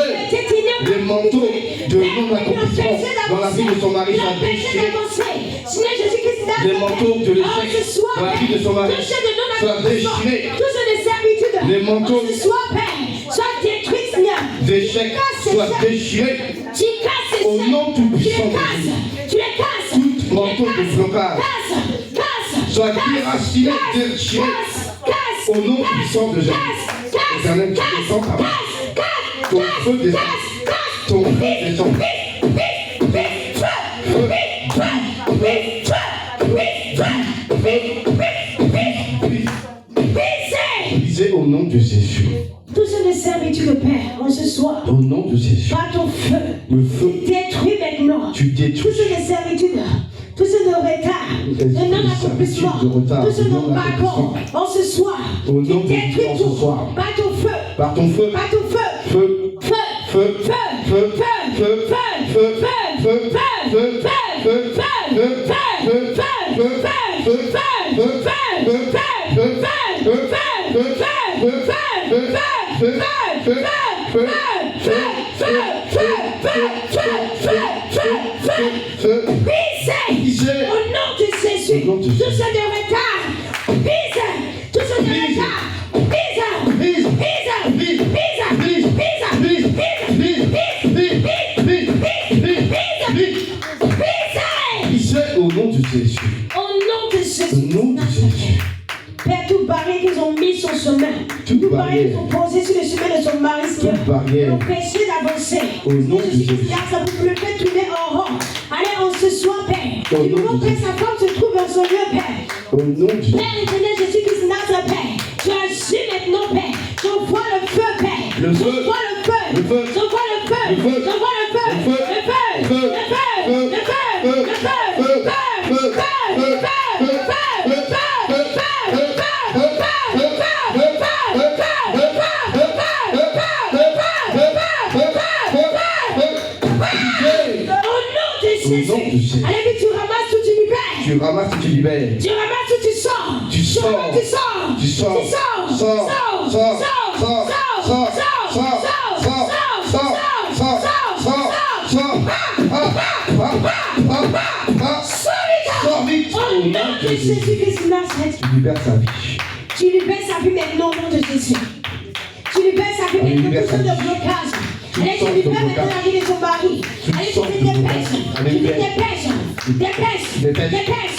Les manteaux de non-accomplissement dans la vie de son mari soient déchirés. Les manteaux de l'échec dans la vie de son mari soient déchirés. Les manteaux d'échec soient déchirés. Au nom tout-puissant de Jésus. Tout manteau de blocage soit déraciné, déchiré. Au nom puissant de Jésus. Éternel, tu descends ta main. Ton feu descend. Ton feu descend. Brisez au nom de Jésus. Tout ce de servitude de Père, en ce soir, au nom de Jésus, par ton feu, le feu, détruis maintenant. Tu détruis tout ce de servitude, tout ce de retard, de non-accomplissement, tout ce de non-accord, en ce soir, au nom de détruis Jésus, tout, par ton feu, par ton feu, par ton feu, feu, feu, feu, feu, feu, feu, feu, feu, feu, feu, au nom de Jésus, tout ce de retard, brise, tout ce de retard, brise, au nom de Jésus. Au nom de Jésus. Au nom de Jésus. Père, toute barrière qu'ils ont mis sur son chemin, toute barrière qu'ils ont posée sur le chemin de son mari, Seigneur, l'empêcher d'avancer. Au nom de Jésus. Ça vous le fait tourner en rond. Allez, on se soit, Père. Du moment que sa femme se trouve dans son lieu, Père. Au nom de Jésus. Père éternel, Jésus-Christ, Nazareth, Père. Tu agis maintenant, Père. J'envoie le feu, Père. Le feu. J'envoie le feu. Le feu. J'envoie le feu. Le feu. J'envoie le feu. Le feu. Le feu. Feu. Le feu. Feu. Le feu. Feu. Le feu. Feu. Le feu. Feu. Le feu. Le feu. Le feu. Le feu. Le feu. Le allez, tu ramasses tout, tu libères. Tu ramasses, tu libères. Tu ramasses tout, tu sors. Tu sors. Tu sors. Tu sors. Tu sors. Sors. Sors. Sors. Sors. Sors vite. Au nom de Jésus-Christ de Nazareth. Tu libères sa vie. Tu libères sa vie maintenant au nom de Jésus. Tu libères sa vie maintenant tout ce de blocage. Allez, tu libères maintenant la vie de ton mari. Allez, tu te dépêches. Tu te dépêches.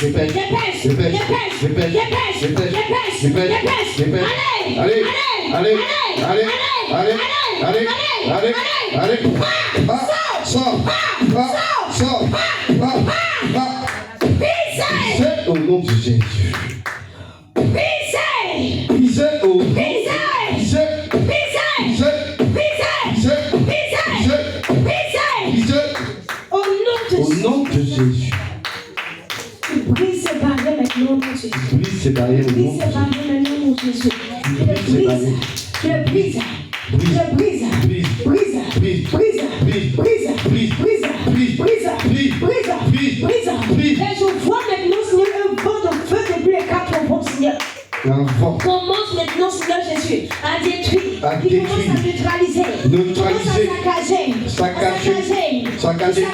Dépêche. Dépêche. Dépêche. Dépêche. Dépêche. Dépêche. Allez. Allez. Sors. Au nom de Jésus. Pisez au nom de Jésus. Au nom de Jésus. Tu brises ces barrières maintenant au nom de Jésus. Brise ces barrières au nom de Jésus. Tu le brises. Tu le brises. Et je vois maintenant, Seigneur, un vent de feu depuis les quatre vents, Seigneur. Commence maintenant, Seigneur Jésus, à détruire. Il commence à neutraliser. Saccager.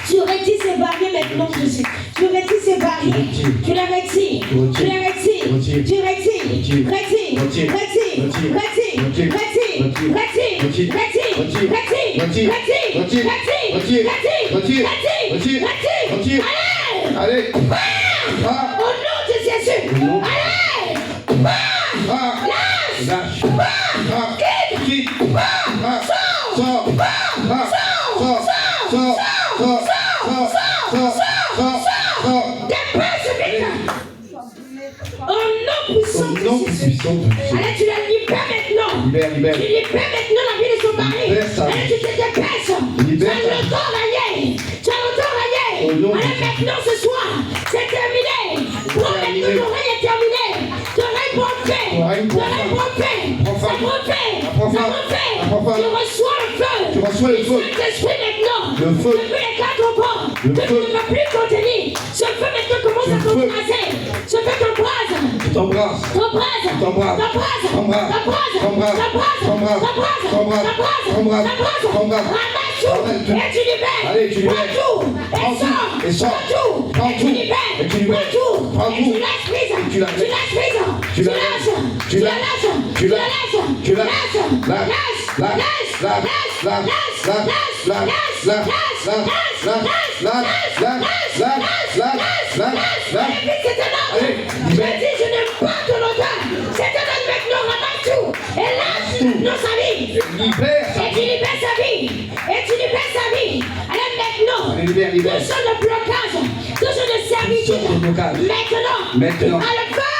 Tu retires ces barrières maintenant, Jésus. Tu retires ces barrières maintenant, Jésus. Tu retires ces barrières. Tu les retires. Tu les retires. Tu retires. Allez. Au nom de Jésus. Allez. Lâche. Au nom puissant de Jésus. Allez, tu la libères maintenant. Libère. Tu libères maintenant la vie de son mari. Allez, tu te dépêches. Tu as le temps rayé. Allez, maintenant ce soir, c'est terminé. Prends maintenant ton règne est terminé. Ton règne profait. Tu reçois le feu. Saint-Esprit maintenant. Le feu éclate ton corps. Tu ne peux plus contenir. Ce feu maintenant commence à t'embraser. Ce feu t'embrase. Et tu libères. Allez, tu libères. Prends tout. Et sors. Et tu libères. Et tu lâches prise. Tu je n'aime pas ton odeur. C'est un homme maintenant, ramasse tout. Et lâche maintenant sa vie. Et tu libères sa vie. Allez maintenant. Tout ce de blocage. Tout ce de servitude. Maintenant. À le feu.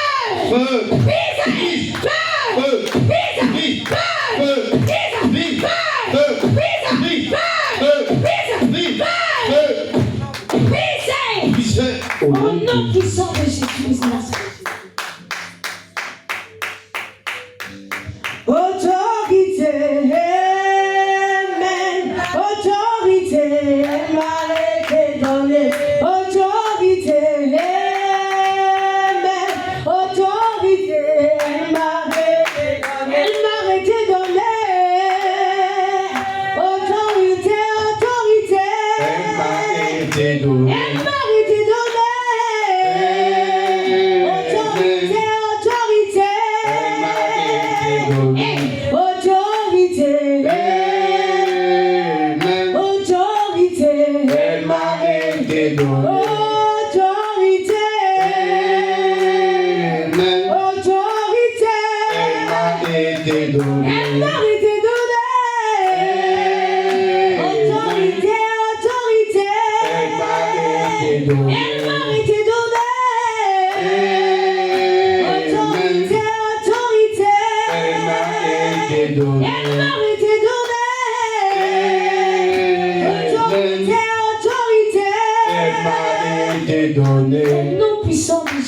Au nom puissant de Jésus. Autorité, amen. Autorité, elle m'a été donnée. Autorité, amen. Autorité, elle m'a été donnée. Autorité, elle m'a été donnée.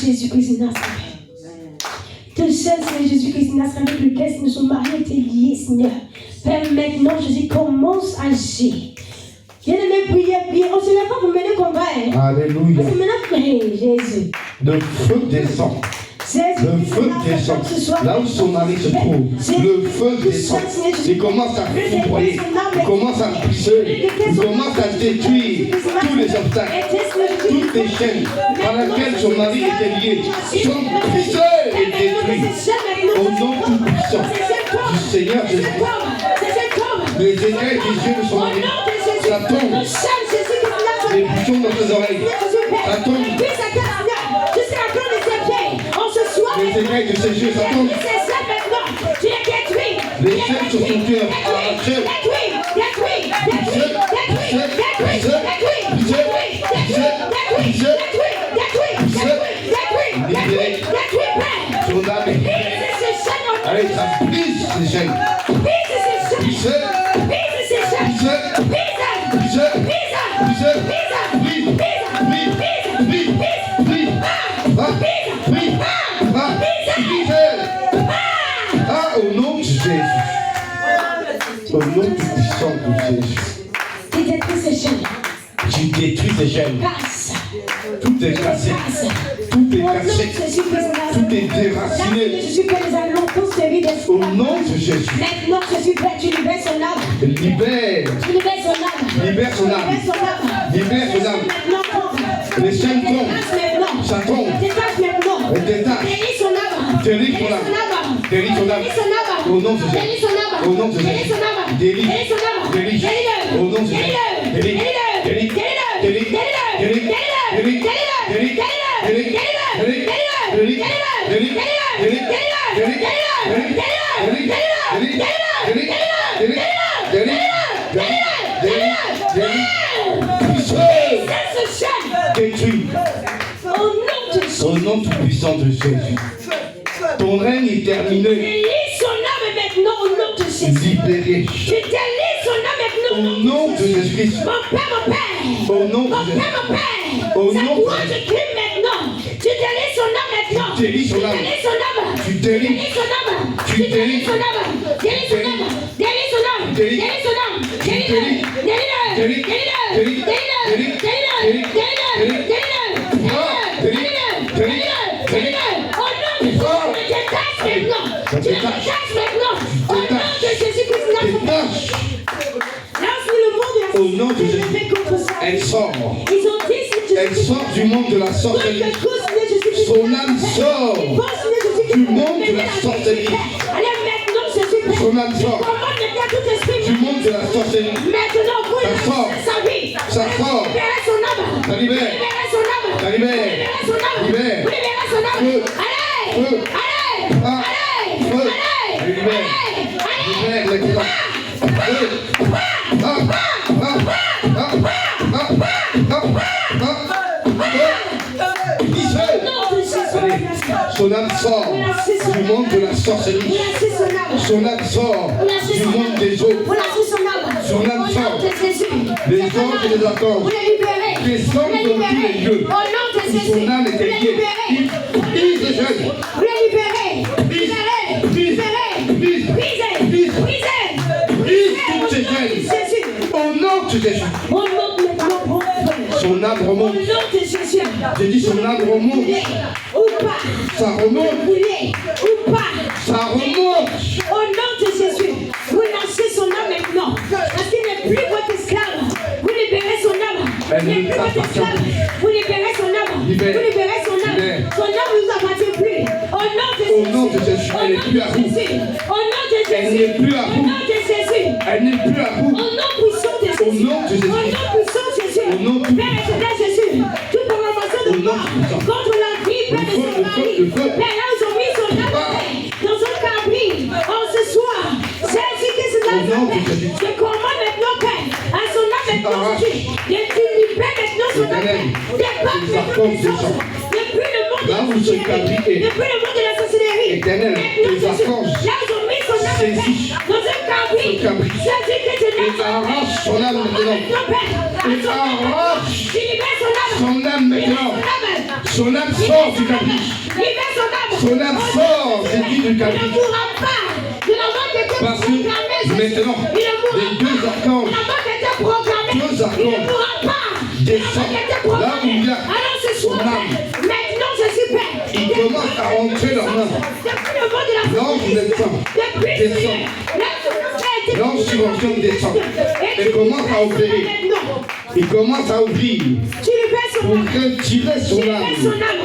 Jésus-Christ de Nazareth. Te cher Seigneur Jésus-Christ de Nazareth, avec lequel nous sommes mariés étaient liés, Seigneur. Père, maintenant, Jésus, commence à agir. Bien-aimé, priez. On se lève pas pour mener le combat. Alléluia. On se met à prier, Jésus. Le feu descend. Le feu descend. Là où son mari se trouve, le feu descend. Il commence à foudroyer. Il commence à briser. Il commence à détruire tous les obstacles, toutes les chaînes par lesquelles son mari était lié sont brisées et détruites. Au nom tout puissant du Seigneur Jésus. Les écailles des yeux de son mari, ça tombe. Les bouchons dans ses oreilles, ça tombe. Les écailles de ses yeux, ça tombe. Les chaînes sur son cœur, arrachées. Son âme. Allez, ça brise ces chaînes. Au nom de Jésus. Au nom du puissant de Jésus. Tu détruis ces chaînes. Tu détruis ces chaînes. Tout est cassé. Tout est cassé. Tout est déraciné. Au nom de Jésus. Maintenant, Jésus, tu libères son âme. Libère. Tu libères son âme. Libère son âme. Libère son âme. Les chaînes tombent. Ça tombe. Elle détache. Délie son âme. Délie son âme. Au nom de Jésus. Au nom de Jésus. Délie. Délie. Au nom de Jésus. Délie. Délie. Délie. Délie. Délie. Détruit. Au nom tout puissant de de Jésus. Ton règne est terminé. Délie son âme maintenant au nom de Jésus. Libéré. Je délie son âme maintenant Au nom de Jésus-Christ. Mon Père, Au nom de mon Jésus. Père, mon Père. Au Sa nom de voix, Jésus. je crie maintenant. Tu délies son âme maintenant. Tu délies son âme. Délie son âme. Tu délies. Délie son âme. Tu Tu délies délies. son âme. Délie son âme. Délie son âme. Délies. Délie son âme. Délies. Délie-le. Délie-le. Délies. Délie-le. Délies. Délie-le. Délies. Délie-le. Délies. Délie-le. Délies. Délie-le. Ah, délies. Délie-le. Délies. Délie-le. Délie-le. Au nom de Jésus, tu le détaches maintenant. Ça Tu le détache. détaches maintenant. Au nom de Jésus-Christ, Détache. lance le monde de la Au nom de société Jésus. fait contre ça. Elle sort. Ils ont dit si Jésus Elle sort du monde de la sorcellerie. Son âme sort du monde de la sorcellerie. Allez maintenant, Jésus. Son âme sort Commande maintenant tout esprit. du monde de la sorcellerie. Maintenant, vous Ça sort. sa vie. Ça sort. Libérez son âme. Ça libère. Libérez son âme. Ça libère. Libérez son âme. Libère. Vous libérez son âme. Feu. Allez. Feu. Allez. Ah. Allez. Feu. Allez. Libère. Allez. Libère les courants. Feu. Ah. Ah. Ah. Ah. Ah. Ah. Israël. Non, de Jésus. Allez. Son âme sort du monde de la sorcellerie. Vous lâchez son âme. Son âme sort du monde des eaux. Vous lâchez son âme. Son âme Au nom sort. de Jésus. Les C'est anges un et les âme. archanges Vous les libérez. descendent Vous les dans tous libérez. les lieux Au nom de où Jésus. son âme Vous était les liée. libérez. Il brise les jeunes. Vous les libérez. Libérez. Libérez. Brisez. Brisez. Toutes ces jeunes. Jésus. Au nom de Jésus. Au nom de maintenant. Son âme Au nom remonte. de Jésus. J'ai dit son âme remonte. Ou pas. Ça remonte. Voulez ou pas. Ça remonte. Au nom de Jésus, vous lancez son âme maintenant. Parce qu'il n'est plus votre esclave. Vous libérez son âme. Il n'est plus votre esclave. Vous libérez son âme. Libère. Vous libérez son âme. Libère. Son âme ne vous appartient plus. Au nom de Jésus. Au nom de Jésus. Elle n'est plus à vous. Au nom de Jésus. Elle n'est plus à Au vous. nom de Jésus. Elle n'est plus à vous. Au nom puissant de Jésus. Au nom de Jésus. Au nom puissant de Jésus. Au nom Père éternel Jésus. Toute programmation Au de nom mort puissant. contre la vie, Père de Le feu, son le feu, mari. le feu. Père, là, ils ont mis son âme dans un cabri. En ce soir, Jésus-Christ Au nom de Nazareth. Jésus. Je commande maintenant, Père, à son âme maintenant, arraches. Jésus. Tu libères maintenant son âme. Éternel. Départ Les maintenant archanges des anges. descendent. Depuis le monde de Là la où ce sorcellerie. cabri est. Depuis le monde de la sorcellerie. Éternel. Maintenant, Les Jésus. archanges Là, ils ont mis son âme, saisissent Père, dans un cabri. ce cabri. Jésus-Christ Et Nazareth. arrache son âme maintenant. Et arrache Tu libères son âme. son âme maintenant. Son âme sort du cabri. Libère son âme. Son âme sort, j'ai dit, du Il ne cabri. mourra pas. Il a pas été Parce que proclamé. maintenant, Il ne mourra les deux pas. archanges Il n'a pas été proclamé. Deux archanges Il ne mourra pas. Il n'a descendent pas été là où proclamé. il y a Alors ce son soir, âme. maintenant je suis Père. Ils commencent à rentrer leurs mains. Depuis le monde de la L'ange descend. depuis Descend. L'ange subvention descend. Et commence à opérer. Il commence à ouvrir Tu libères son pour âme. retirer Tu son libères son âme. âme.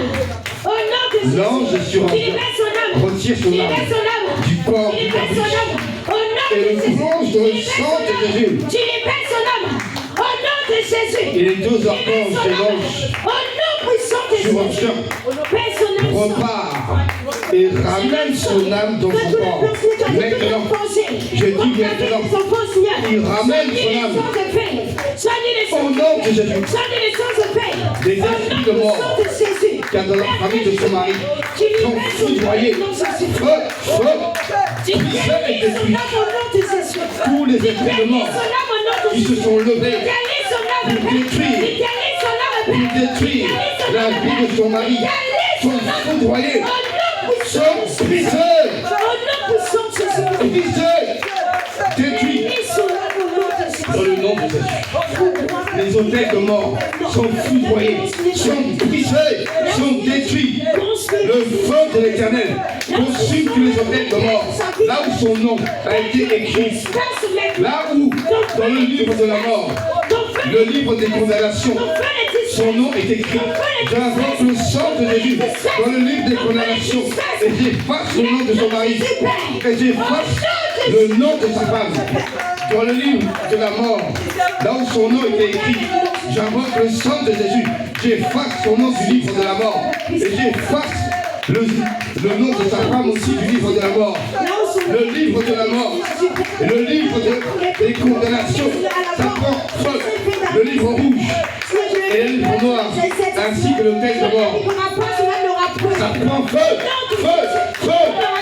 Au nom de Jésus. L'ange subvention Tu libères son âme. retire Tu son libères âme son âme. du corps Tu du libères son cabri âme. Au nom et de le Jésus. plonge dans le sang de Jésus. Tu libères son âme. Au nom de Jésus. Et les deux Libère archanges son et âme. l'ange Au nom puissant de Jésus. subvention Père, son âme sort. repart et ramène son âme dans son corps. Maintenant, je dis maintenant, il ramène son âme. Au nom de Jésus, les esprits de mort qui a dans la famille de son mari sont foudroyés. Feu, feu, brisés et détruits. Tous les esprits de mort qui se sont levés pour détruire la vie de son mari sont foudroyés, sont brisés, brisés, détruits. Dans le nom de Jésus, les hôtels de mort sont foudroyés, sont brisés, sont détruits. Le feu de l'Éternel consume tous les hôtels de mort. Là où son nom a été écrit, là où, dans le livre de la mort, le livre des condamnations, son nom est écrit. J'invoque le sang de Jésus dans le livre des condamnations et j'efface le nom de son mari et j'efface le nom de sa femme dans le livre de la mort, là où son nom était écrit. J'invoque le sang de Jésus, j'efface son nom du livre de la mort et j'efface le nom de sa femme aussi du livre de la mort, le livre de la mort, le livre des condamnations, ça prend feu, le livre rouge et le livre noir, ainsi que le texte de mort. Ça prend feu, feu, feu, feu,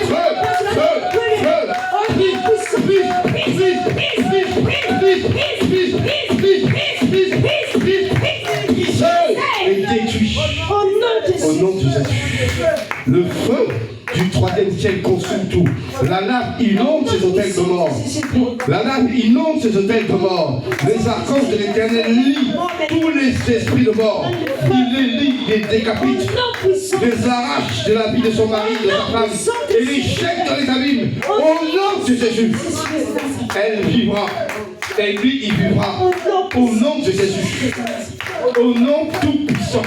feu, feu. Et détruit. Au nom de Jésus. Le feu du troisième ciel consume tout. La lave inonde ces hôtels de mort. La lave inonde ces hôtels de mort. Les archanges de l'Éternel lient tous les esprits de mort. Il les lie, les décapite, les arrache de la vie de son mari, de sa femme, et les jette dans les abîmes. Au nom de Jésus. Elle vivra. Et lui, il vivra. Au nom de Jésus. Au nom tout puissant.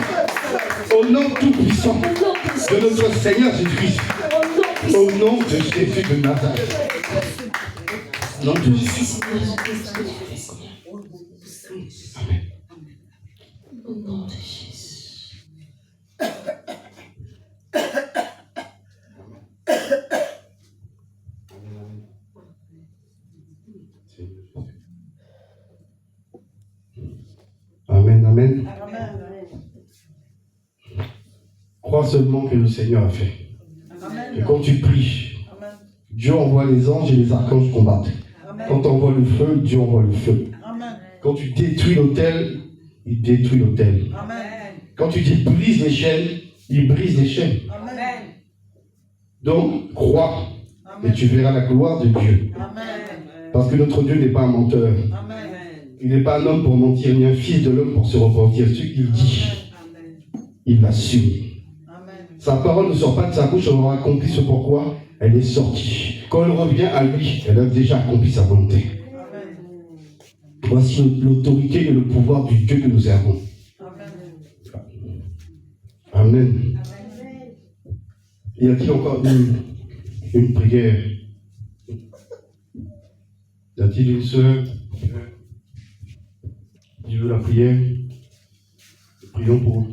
Au nom tout puissant de notre Seigneur Jésus-Christ. Au nom de Jésus de Nazareth. Au nom de Jésus. Amen. Au nom de Jésus. Amen, amen. Crois seulement que le Seigneur a fait. Et quand tu pries, Dieu envoie les anges et les archanges combattent. Quand tu envoies le feu, Dieu envoie le feu. Quand tu détruis l'autel, il détruit l'autel. Quand tu dis brise les chaînes, il brise les chaînes. Donc, crois et tu verras la gloire de Dieu. Parce que notre Dieu n'est pas un menteur. Il n'est pas un homme pour mentir, ni un fils de l'homme pour se repentir. Ce qu'il dit, il l'assume. Sa parole ne sort pas de sa bouche, elle aura accompli ce pourquoi elle est sortie. Quand elle revient à lui, elle a déjà accompli sa volonté. Voici l'autorité et le pouvoir du Dieu que nous servons. Amen. Y a-t-il encore une prière? Y a-t-il une sœur qui veut la prière? Prions pour vous.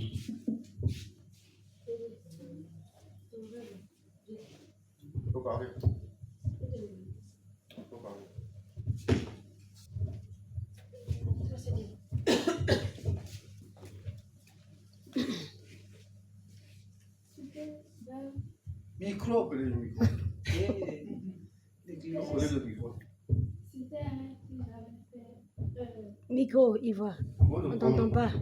Micro, appelez le micro. Appelez le micro. Micro, Yves. On t'entend pas.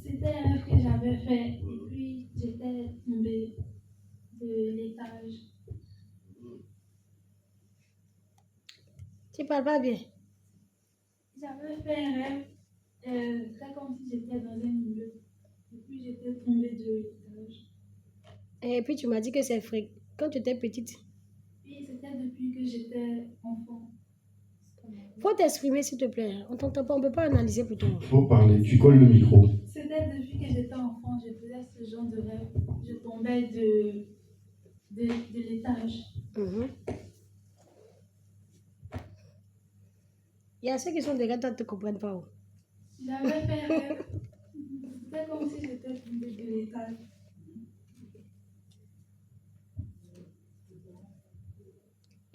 C'était un rêve que j'avais fait et puis j'étais tombée de l'étage. Tu parles pas bien. J'avais fait un rêve, c'était comme si j'étais dans un immeuble et puis j'étais tombée de l'étage. Et puis tu m'as dit que c'est fréquent. Quand tu étais petite. Puis c'était depuis que j'étais enfant. Faut t'exprimer s'il te plaît. On t'entend pas, on peut pas analyser pour toi. Faut parler, tu colles le micro. C'était depuis que j'étais enfant, je faisais ce genre de rêve. Je tombais de l'étage. Il y a ceux qui sont derrière toi qui ne te comprennent pas. J'avais fait un rêve. C'était comme si j'étais tombée de l'étage.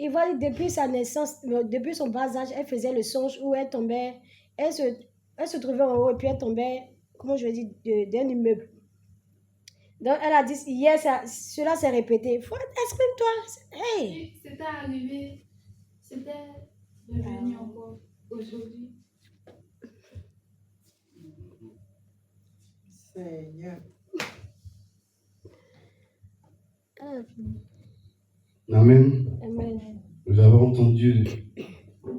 Il voit depuis sa naissance, depuis son bas âge, elle faisait le songe où elle tombait, elle se trouvait en haut et puis elle tombait, comment je vais dire, d'un immeuble. Donc elle a dit, hier, cela s'est répété. Exprime-toi. Hey. C'était arrivé, c'était revenu encore aujourd'hui. Seigneur. Amen. Amen. Nous avons entendu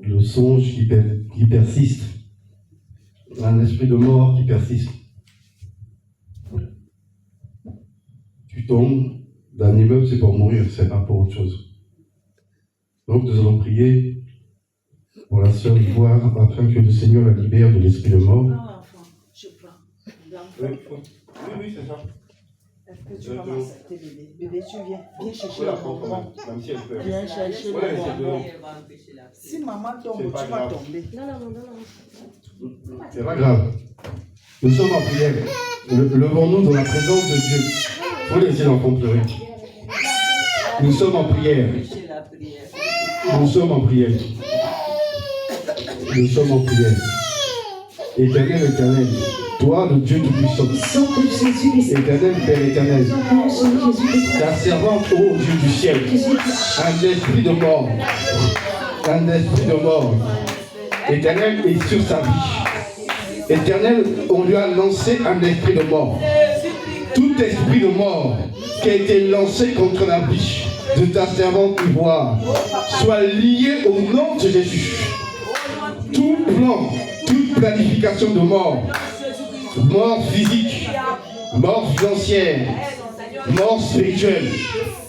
le songe qui persiste. Un esprit de mort qui persiste. Tu tombes d'un immeuble, c'est pour mourir, c'est pas pour autre chose. Donc nous allons prier pour la sœur Ivoire afin que le Seigneur la libère de l'esprit de mort. L'enfant, je prends. Oui, c'est ça. Est-ce que tu vas m'accepter, bébé? Bébé, tu viens chercher la le bonbon. même si elle peut. Viens chercher Ouais, le c'est bonbon. de- Si maman tombe, C'est tu pas vas grave. tomber. Non. C'est pas grave. Nous sommes en prière. Levons-nous dans la présence de Dieu. Il faut laisser l'enfant pleurer. Nous sommes en prière. Nous sommes en prière. Nous sommes en prière. Éternel, éternel, toi le Dieu Tout-Puissant, éternel Père éternel, ta servante, ô Dieu du ciel, un esprit de mort, éternel est sur sa vie. Éternel, on lui a lancé un esprit de mort. Tout esprit de mort qui a été lancé contre la vie de ta servante Ivoire soit lié au nom de Jésus. Tout plan, toute planification de mort, mort physique, mort financière, mort spirituelle,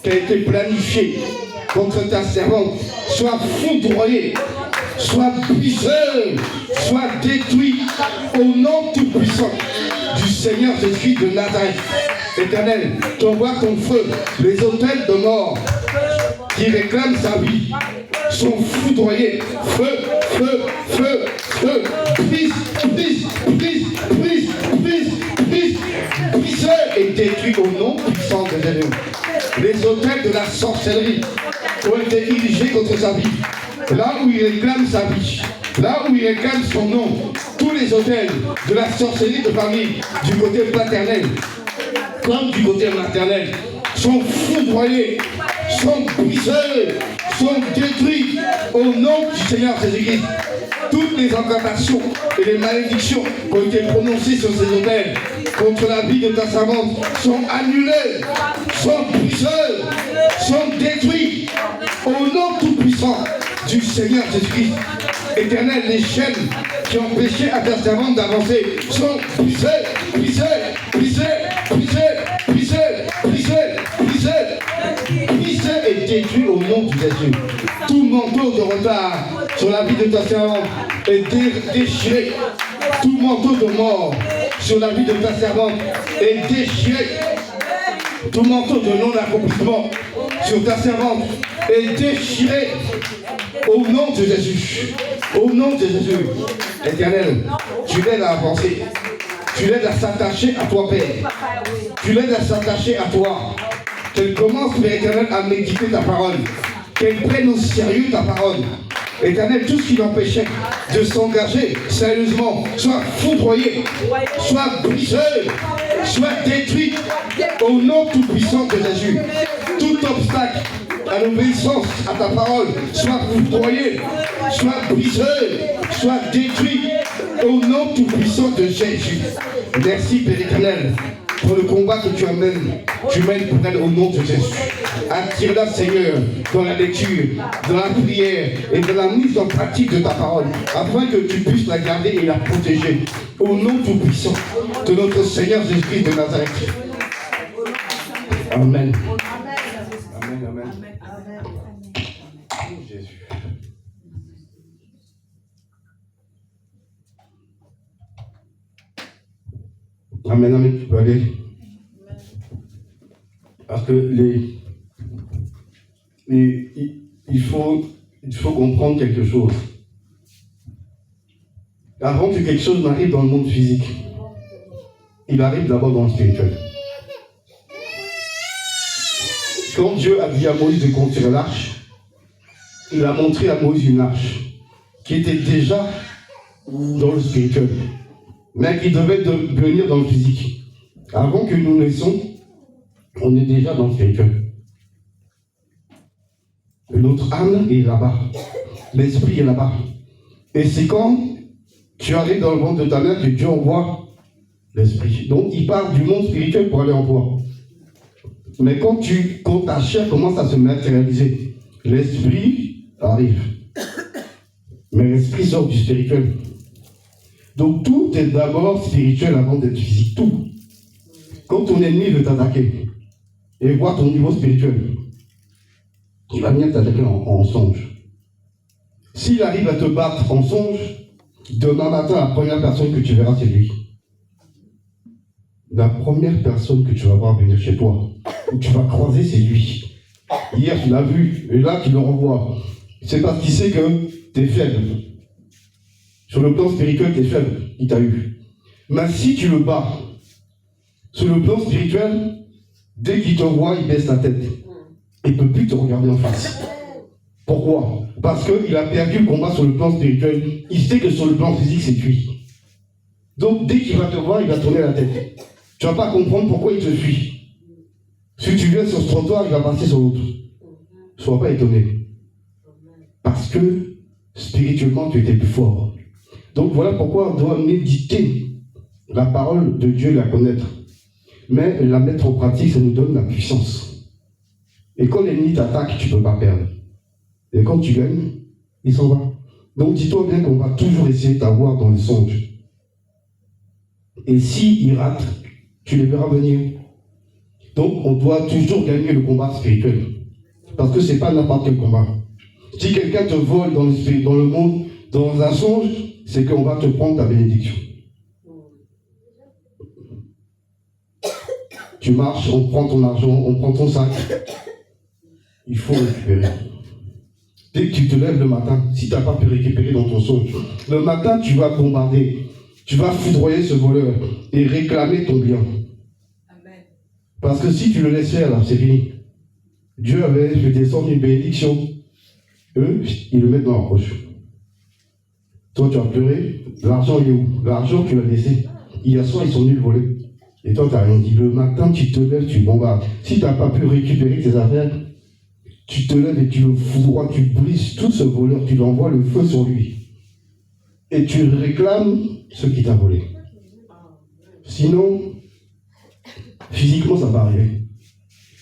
qui a été planifiée contre ta servante, soit foudroyée, soit brisée, soit détruite au nom tout-puissant du Seigneur Jésus de Nazareth. Éternel, tu envoies ton feu, les autels de mort qui réclament sa vie sont foudroyés. Feu, feu, feu, feu, brise, brise, brise, brise, brise, brise, brise et détruit au nom puissant de Jésus. Les autels de la sorcellerie ont été érigés contre sa vie. Là où il réclame sa vie, là où il réclame son nom, tous les autels de la sorcellerie de famille, du côté paternel comme du côté maternel, sont foudroyés, sont brisés, sont détruits au nom du Seigneur Jésus-Christ. Toutes les incantations et les malédictions qui ont été prononcées sur ces autels contre la vie de ta servante sont annulées, sont brisées, sont détruites au nom tout-puissant du Seigneur Jésus-Christ. Éternel, les chaînes qui empêchaient à ta servante d'avancer sont brisées, brisées, brisées, brisées, brisées, brisées, brisées, brisées et détruites au nom de Jésus. Tout manteau de retard sur la vie de ta servante est déchiré. Tout manteau de mort sur la vie de ta servante est déchiré. Tout manteau de non-accomplissement sur ta servante est déchiré au nom de Jésus. Au nom de Jésus. Éternel, tu l'aides à avancer. Tu l'aides à s'attacher à toi, Père. Tu l'aides à s'attacher à toi. Qu'elle commence, Père éternel, à méditer ta parole. Qu'elle prenne au sérieux ta parole. Éternel, tout ce qui l'empêchait de s'engager sérieusement soit foudroyé, soit brisé, soit détruit au nom tout-puissant de Jésus. Tout obstacle à l'obéissance à ta parole soit foudroyé, soit brisé, soit détruit au nom tout-puissant de Jésus. Merci, Père éternel, pour le combat que tu mènes pour elle au nom de Jésus. Attire-la, Seigneur, dans la lecture, dans la prière et dans la mise en pratique de ta parole, afin que tu puisses la garder et la protéger au nom tout-puissant de notre Seigneur Jésus-Christ de Nazareth. Amen. Amen, amen. Oh, Jésus. Amen, amen, tu peux aller. Parce que il faut comprendre quelque chose. Avant que quelque chose n'arrive dans le monde physique, il arrive d'abord dans le spirituel. Quand Dieu a dit à Moïse de construire l'arche, il a montré à Moïse une arche qui était déjà dans le spirituel, mais qui devait venir dans le physique. Avant que nous naissions, on est déjà dans le spirituel. Notre âme est là-bas. L'esprit est là-bas. Et c'est quand tu arrives dans le ventre de ta mère que Dieu envoie l'esprit. Donc il part du monde spirituel pour aller en toi. Mais quand ta chair commence à se matérialiser, l'esprit arrive. Mais l'esprit sort du spirituel. Donc tout est d'abord spirituel avant d'être physique. Tout. Quand ton ennemi veut t'attaquer et voir ton niveau spirituel, il va venir t'attaquer en songe. S'il arrive à te battre en songe, demain matin, la première personne que tu verras, c'est lui. La première personne que tu vas voir venir chez toi, que tu vas croiser, c'est lui. Hier, tu l'as vu, et là, tu le revois. C'est parce qu'il sait que tu es faible. Sur le plan spirituel, tu es faible. Il t'a eu. Mais si tu le bats, sur le plan spirituel, dès qu'il te voit, il baisse la tête. Il ne peut plus te regarder en face. Pourquoi? Parce qu'il a perdu le combat sur le plan spirituel. Il sait que sur le plan physique, c'est lui. Donc, dès qu'il va te voir, il va tourner la tête. Tu ne vas pas comprendre pourquoi il te suit. Si tu viens sur ce trottoir, il va passer sur l'autre. Ne sois pas étonné. Parce que, spirituellement, tu étais plus fort. Donc, voilà pourquoi on doit méditer la parole de Dieu, la connaître. Mais la mettre en pratique, ça nous donne la puissance. Et quand l'ennemi t'attaque, tu ne peux pas perdre. Et quand tu gagnes, il s'en va. Donc dis-toi bien qu'on va toujours essayer de t'avoir dans le songe. Et s'il rate, tu les verras venir. Donc on doit toujours gagner le combat spirituel. Parce que ce n'est pas n'importe quel combat. Si quelqu'un te vole dans le monde, dans un songe, c'est qu'on va te prendre ta bénédiction. Tu marches, on prend ton argent, on prend ton sac. Il faut récupérer. Dès que tu te lèves le matin, si tu n'as pas pu récupérer dans ton songe, le matin, tu vas bombarder. Tu vas foudroyer ce voleur et réclamer ton bien. Amen. Parce que si tu le laisses faire, là, c'est fini. Dieu avait fait descendre une bénédiction. Eux, ils le mettent dans leur poche. Toi, tu as pleuré. L'argent, il est où? L'argent, tu l'as laissé. Hier soir, ils sont venus le voler. Et toi, tu n'as rien dit. Le matin, tu te lèves, tu bombardes. Si tu n'as pas pu récupérer tes affaires, tu te lèves et tu le foudroies, tu brises tout ce voleur, tu l'envoies le feu sur lui. Et tu réclames ce qui t'a volé. Sinon, physiquement, ça va arriver.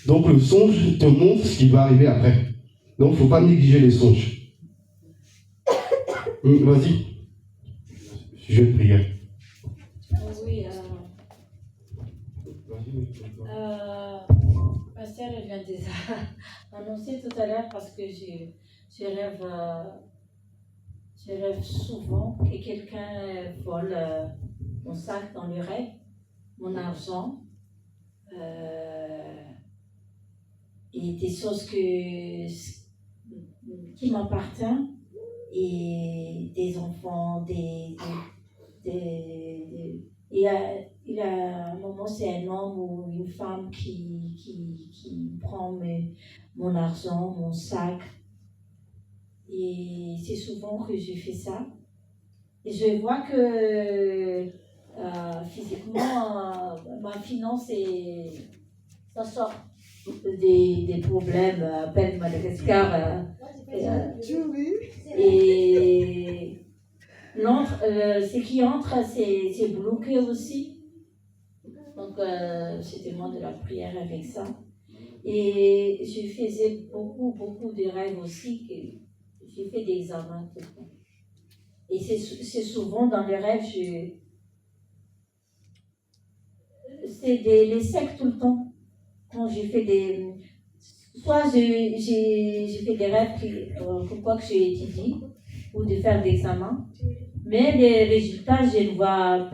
Donc le songe te montre ce qui va arriver après. Donc il ne faut pas négliger les songes. Vas-y. Sujet de prière. Oui, Pasteur, je viens déjà annoncer tout à l'heure parce que je rêve souvent que quelqu'un vole mon sac dans le rêve, mon argent, et des choses qui m'appartiennent, et des enfants, il y a un moment, c'est un homme ou une femme qui prend mon argent, mon sac. Et c'est souvent que je fais ça. Et je vois que physiquement, ma finance, ça sort des problèmes. Appelle Madagascar. Et ce qui entre, c'est bloqué aussi. Donc, je demande de la prière avec ça. Et je faisais beaucoup de rêves aussi. J'ai fait des examens tout le temps. Et c'est souvent dans les rêves, c'est les secs tout le temps. Quand j'ai fait soit j'ai fait des rêves pour quoi que j'ai étudié, ou de faire des examens. Mais les résultats, je ne vois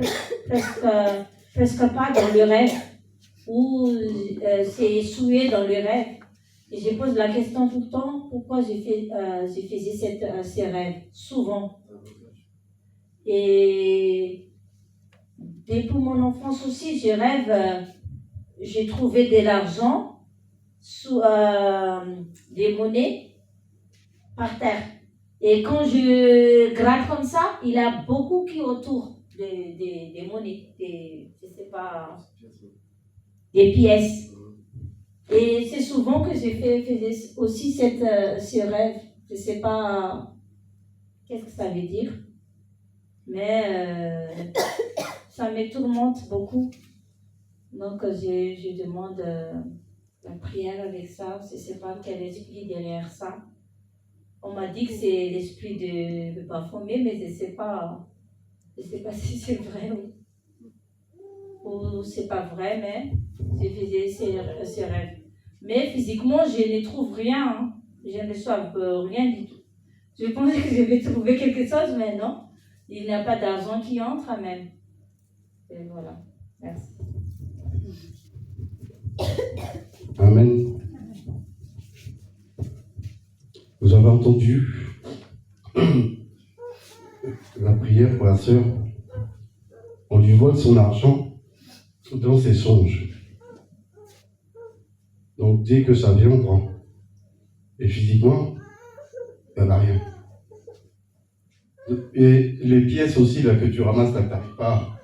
presque pas dans le rêve, ou c'est échoué dans le rêve. Et je pose la question tout le temps, pourquoi j'ai faisais ces rêves, souvent. Et depuis mon enfance aussi, je rêve, j'ai trouvé de l'argent sous des monnaies par terre. Et quand je gratte comme ça, il y a beaucoup qui autour des monnaies, je sais pas, des pièces. Et c'est souvent que j'ai fait aussi ce rêve. Je ne sais pas qu'est-ce que ça veut dire, mais ça me tourmente beaucoup. Donc je demande la prière avec ça. Je ne sais pas quel esprit derrière ça. On m'a dit que c'est l'esprit de Baphomet, mais je ne sais pas si c'est vrai ou c'est pas vrai, mais je faisais ces rêves. Mais physiquement, je ne trouve rien. Hein. Je ne reçois rien du tout. Je pensais que je vais trouver quelque chose, mais non. Il n'y a pas d'argent qui entre même. Et voilà. Merci. Amen. Vous avez entendu la prière pour la sœur. On lui vole son argent dans ses songes. Donc dès que ça vient, on prend. Et physiquement, il n'y en a rien. Et les pièces aussi là, que tu ramasses, tu n'arrives pas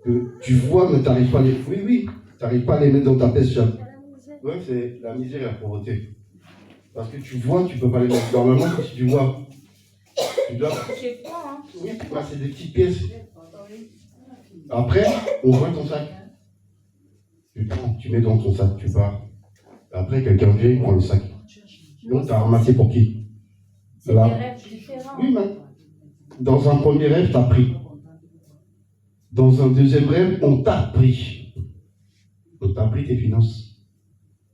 que tu vois, mais tu n'arrives pas à les... Oui, tu n'arrives pas à les mettre dans ta pièce. Oui, c'est la misère et la pauvreté. Parce que tu vois, tu ne peux pas les mettre. Normalement, si tu vois, tu dois... Oui, c'est des petites pièces. Après, on voit ton sac. Tu prends, tu mets dans ton sac, tu pars. Après, quelqu'un vient, il prend le sac. Donc, tu as ramassé pour qui? C'est des rêves différents. Oui, mais dans un premier rêve, tu as pris. Dans un deuxième rêve, on t'a pris. On t'a pris tes finances.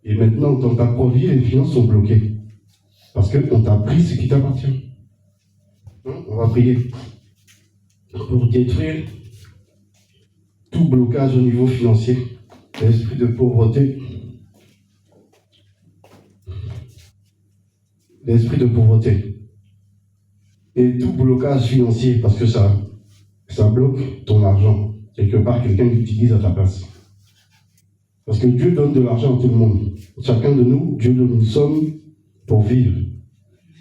Et maintenant, dans ta propre vie, les finances sont bloquées. Parce qu'on t'a pris ce qui t'appartient. On va prier pour détruire tout blocage au niveau financier, l'esprit de pauvreté. L'esprit de pauvreté. Et tout blocage financier, parce que ça bloque ton argent. Quelque part, quelqu'un l'utilise à ta place. Parce que Dieu donne de l'argent à tout le monde. Chacun de nous, Dieu donne une somme pour vivre.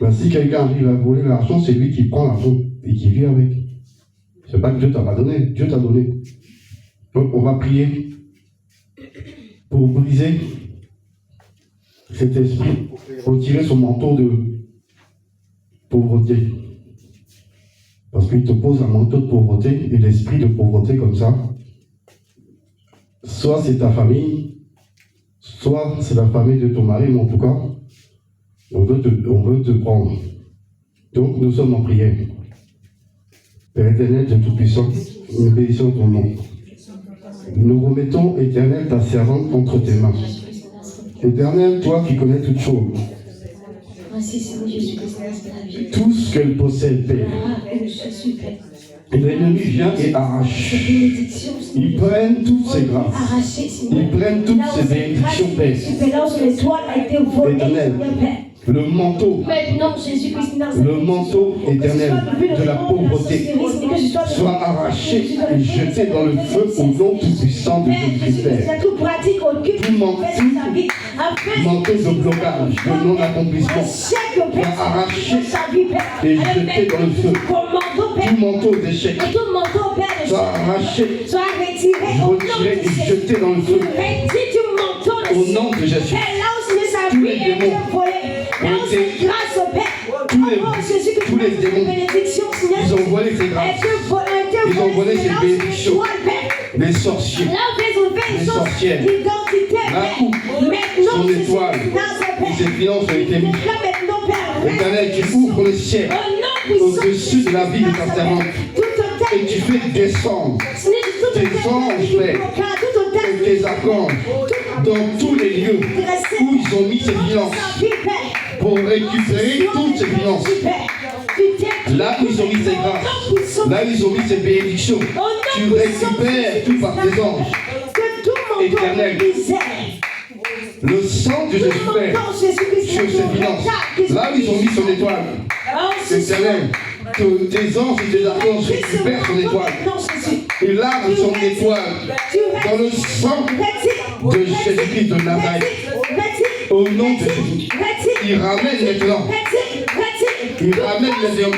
Mais si quelqu'un arrive à voler l'argent, c'est lui qui prend l'argent et qui vit avec. C'est pas que Dieu t'a pas donné, Dieu t'a donné. Donc on va prier pour briser cet esprit, retirer son manteau de pauvreté. Parce qu'il te pose un manteau de pauvreté et l'esprit de pauvreté comme ça. Soit c'est ta famille, soit c'est la famille de ton mari, mais en tout cas, on veut te prendre. Donc nous sommes en prière. Père éternel, Dieu Tout-Puissant, nous bénissons ton nom. Nous remettons, Éternel, ta servante entre tes mains. Éternel, toi qui connais toutes choses. Tout ce qu'elle possède, Père. L'ennemi vient et arrache. Ils prennent toutes ces grâces. Ils prennent toutes ces bénédictions, Père. Éternel, le manteau éternel de la pauvreté soit arraché et jeté dans le feu au nom tout-puissant de Jésus-Christ, Père. Tout manteau de blocage, de non-accomplissement soit arraché et jeté dans le feu. Tout manteau d'échec soit arraché, retiré et jeté dans le feu. Au nom de Jésus. Tous les démons tous les démons, ils ont volé ces grâces, ils ont volé ces bénédictions. Les sorciers, les sorcières, la coupe, son étoile, et ses finances ont été mises. Éternel, tu ouvres le ciel au-dessus de la vie de ta servante et tu fais descendre tes anges, Père, et tes archanges dans tous les lieux où ils ont mis ces finances pour récupérer toutes ces finances. Là où ils ont mis ces grâces, là où ils ont mis ces bénédictions, tu récupères tout par tes anges. Éternel, le sang de Jésus Père sur ces finances, là où ils ont mis son étoile. Éternel, que tes anges et tes archanges récupèrent son étoile. Et lavent son étoile dans le sang de Jésus-Christ de Nazareth. Au nom de Jésus. Il ramène maintenant. Il ramène maintenant.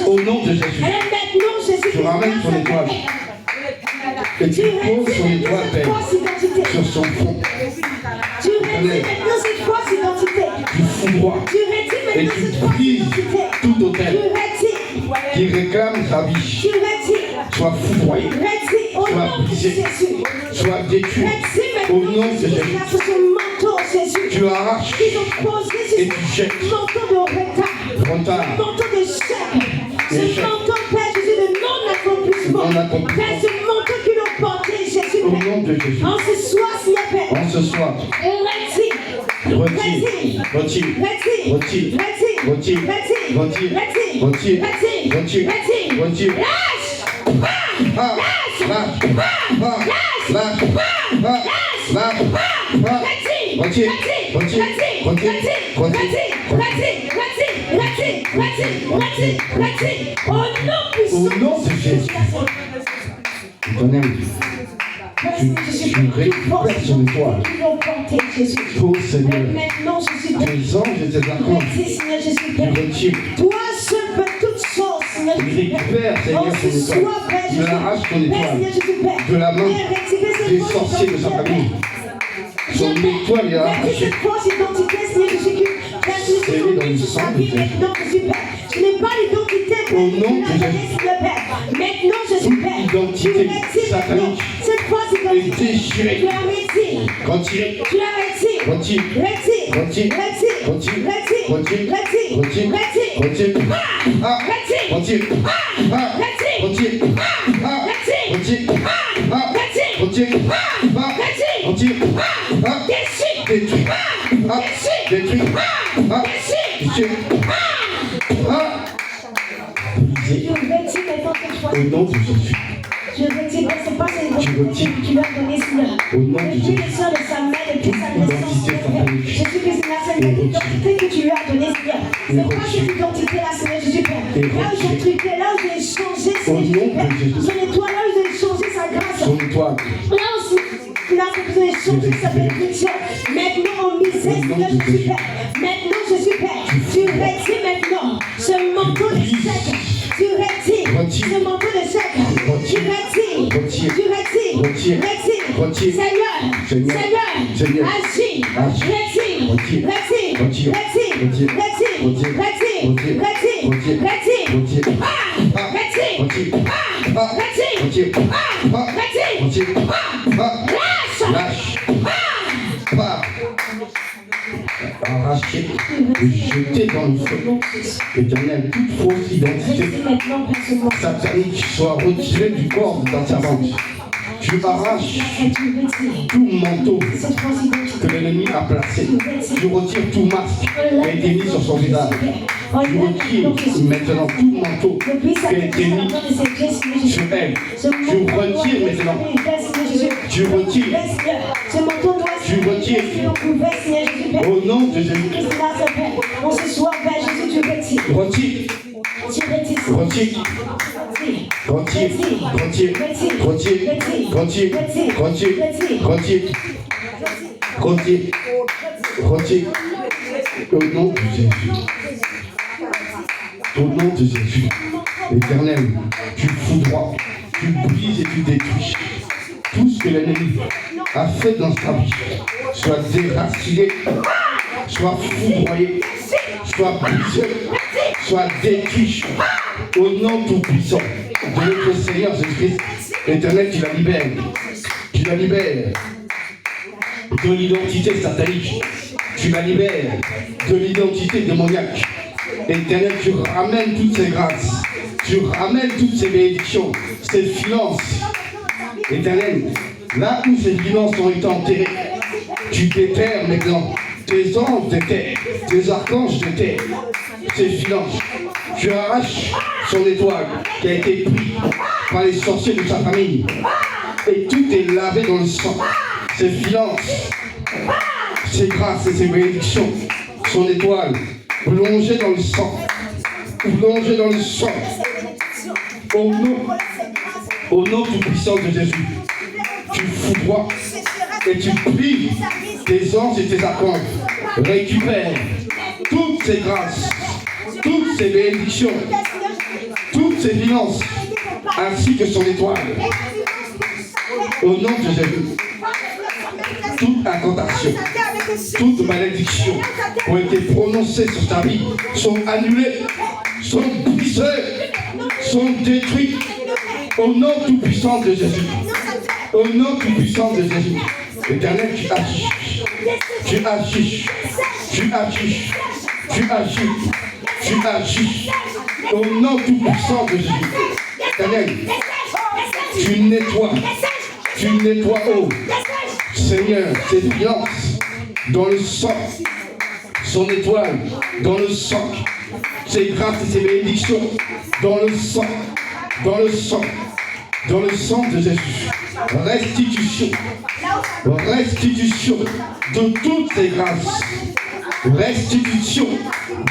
Au nom de Jésus. Tu ramènes son étoile. Et tu poses son étoile, Père, sur son front. Tu foudroies et tu brises tout autel qui réclame sa vie. Soit foudroyé, soit brisé, soit détruit. Au nom de Jésus. Tu arraches et tu jettes. Retard. Échec. Non-accomplissement. Au nom de Jésus. En ce soir. Retire. Au nom de Jésus. Tu récupères son étoile. Oh Seigneur, tes anges et tes archanges, tu retires. Toi seul peux toutes choses, Seigneur Il récupère, Seigneur, son étoile. Il arrache ton étoile de la main des sorciers de sa famille. Son étoile est arrachée. C'est dans le sang de Jésus. Je n'ai pas l'identité au nom de Jésus. Maintenant je suis Père. L'identité satanique cette fois c'est comme est déchirée. tu l'as retiré. Retirée. Tu l'as retiré. Retirée. Retiré. Retirée. Retiré. Retirée. Retirée. Retiré. Ah. Retirée. Ah. Retirée. Ah. Retirée. Ah. Retirée. Ah. Retirée. Ah. Détruit. Ah. Détruit. Ah. Détruit. Ah. Je retire maintenant cette fois. Au nom de Jésus. Je retire, c'est pas cette Je retire. que tu vas donner, Seigneur. Au nom de Depuis Jésus. le sang de sa mère, depuis sa naissance, Seigneur. Jésus Christ, c'est l'identité que tu lui as donnée, Seigneur. C'est pas cette identité-là, Seigneur Jésus, Père. Là où j'ai truqué, là où j'ai changé, Seigneur Jésus, Père. Son étoile, là où j'ai changé sa grâce. Son étoile. Là aussi, il a besoin de changer sa bénédiction. Maintenant, on misère, Seigneur Jésus, Père. Maintenant, Jésus, Père. Tu retires maintenant ce manteau de sec. Tu retires ce manteau de sec. Tu retires. Tu retires. Retire. Seigneur. Agis. Retire. Lâche. Pas. Arracher et jeter dans le feu. Éternel, toute fausse identité satanique soit retirée du corps de ta servante. Tu arraches tout manteau que l'ennemi a placé. Tu retires tout masque qui a été mis sur son visage. Tu retires maintenant tout manteau qui a été mis sur elle. Tu retires maintenant. Tu retires. Tu retires. Au nom de Jésus. On se soit vers Jésus, tu retires. Retire. Retire. Retire. Retire. Retire. Retire. Retire. Retire. Retire. Retire. Au nom de Jésus. Au nom de Jésus. Éternel, tu foudroies, tu brises et tu détruis. Tout ce que l'ennemi a fait dans sa vie, soit déraciné, soit foudroyé, soit brisé, soit détruit. Au nom tout-puissant de notre Seigneur Jésus-Christ, Éternel, tu la libères. Tu la libères de l'identité satanique. Tu la libères de l'identité démoniaque. Éternel, tu ramènes toutes ces grâces. Tu ramènes toutes ces bénédictions, ces finances. Éternel, là où ces finances ont été enterrées, tu déterres maintenant tes anges de terre, tes archanges de terre, ces finances. Tu arraches son étoile qui a été prise par les sorciers de sa famille. Et tout est lavé dans le sang. Ses finances, ses grâces et ses bénédictions, son étoile, plongée dans le sang. Plongée dans le sang. Au nom tout-puissant de Jésus, tu foudroies et tu plies tes anges et tes archanges. Récupère toutes ces grâces, toutes ces bénédictions, toutes ces finances, ainsi que son étoile. Au nom de Jésus, toute incantation, toute malédiction qui ont été prononcées sur ta vie sont annulées, sont brisées, sont détruites. Au nom tout-puissant de Jésus. Au nom tout-puissant de Jésus. Éternel, tu agis. Tu agis. Tu agis. Tu agis. Tu agis. Au nom tout-puissant de Jésus. Éternel, tu nettoies. Tu nettoies, oh Seigneur, ces finances dans le sang. Son étoile dans le sang. Ses grâces et ses bénédictions dans le sang. Dans le sang. Dans le sang de Jésus. Restitution. Restitution de toutes ces grâces. Restitution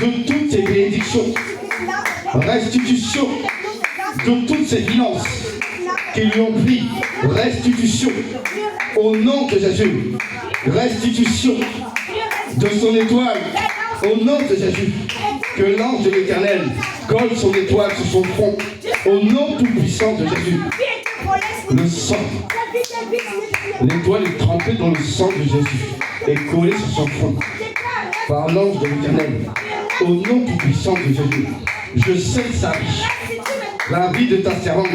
de toutes ces bénédictions. Restitution de toutes ces finances qui lui ont pris. Restitution au nom de Jésus. Restitution de son étoile au nom de Jésus. Que l'ange de l'Éternel Colle son étoile sur son front. Au nom tout-puissant de Jésus. Le sang. L'étoile est trempée dans le sang de Jésus et collée sur son front. Par l'ange de l'Éternel. Au nom tout-puissant de Jésus. Je scelle sa vie. La vie de ta servante.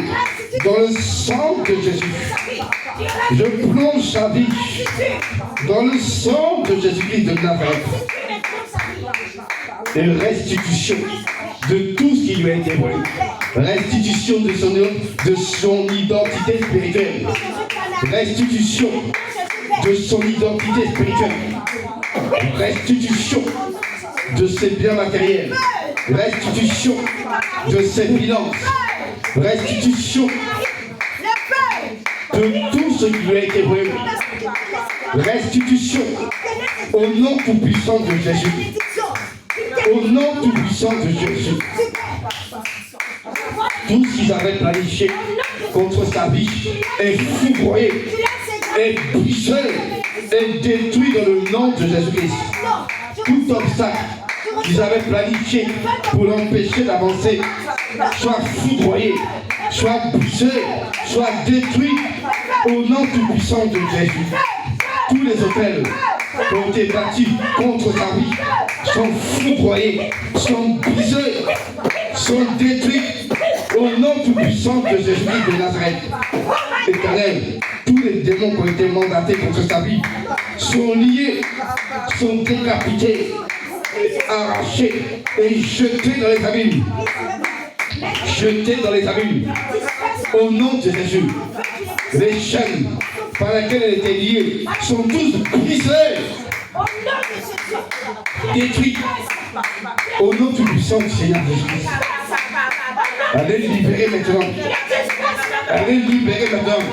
Dans le sang de Jésus. Je plonge sa vie. Dans le sang de Jésus-Christ de Nazareth. Et restitution de tout ce qui lui a été volé. Restitution de son identité spirituelle. Restitution de son identité spirituelle. Restitution de ses biens matériels. Restitution de ses finances. Restitution de tout ce qui lui a été volé. Restitution au nom tout-puissant de Jésus. Au nom tout-puissant de Jésus. Tout ce qu'ils avaient planifié contre sa vie est foudroyé, est brisé, est détruit dans le nom de Jésus-Christ. Tout obstacle qu'ils avaient planifié pour l'empêcher d'avancer soit foudroyé, soit brisé, soit détruit au nom tout-puissant de Jésus. Tous les hôtels qui ont été bâtis contre sa vie sont foudroyés, sont brisés, sont détruits au nom tout-puissant de Jésus-Christ de Nazareth. Éternel, tous les démons qui ont été mandatés contre sa vie sont liés, sont décapités, arrachés et jetés dans les abîmes. Jetés dans les abîmes. Au nom de Jésus, les chaînes par lesquelles elle était liée sont tous brisées, détruites. Au nom du puissant du Seigneur Jésus-Christ. Allez libérer maintenant. Allez libérer maintenant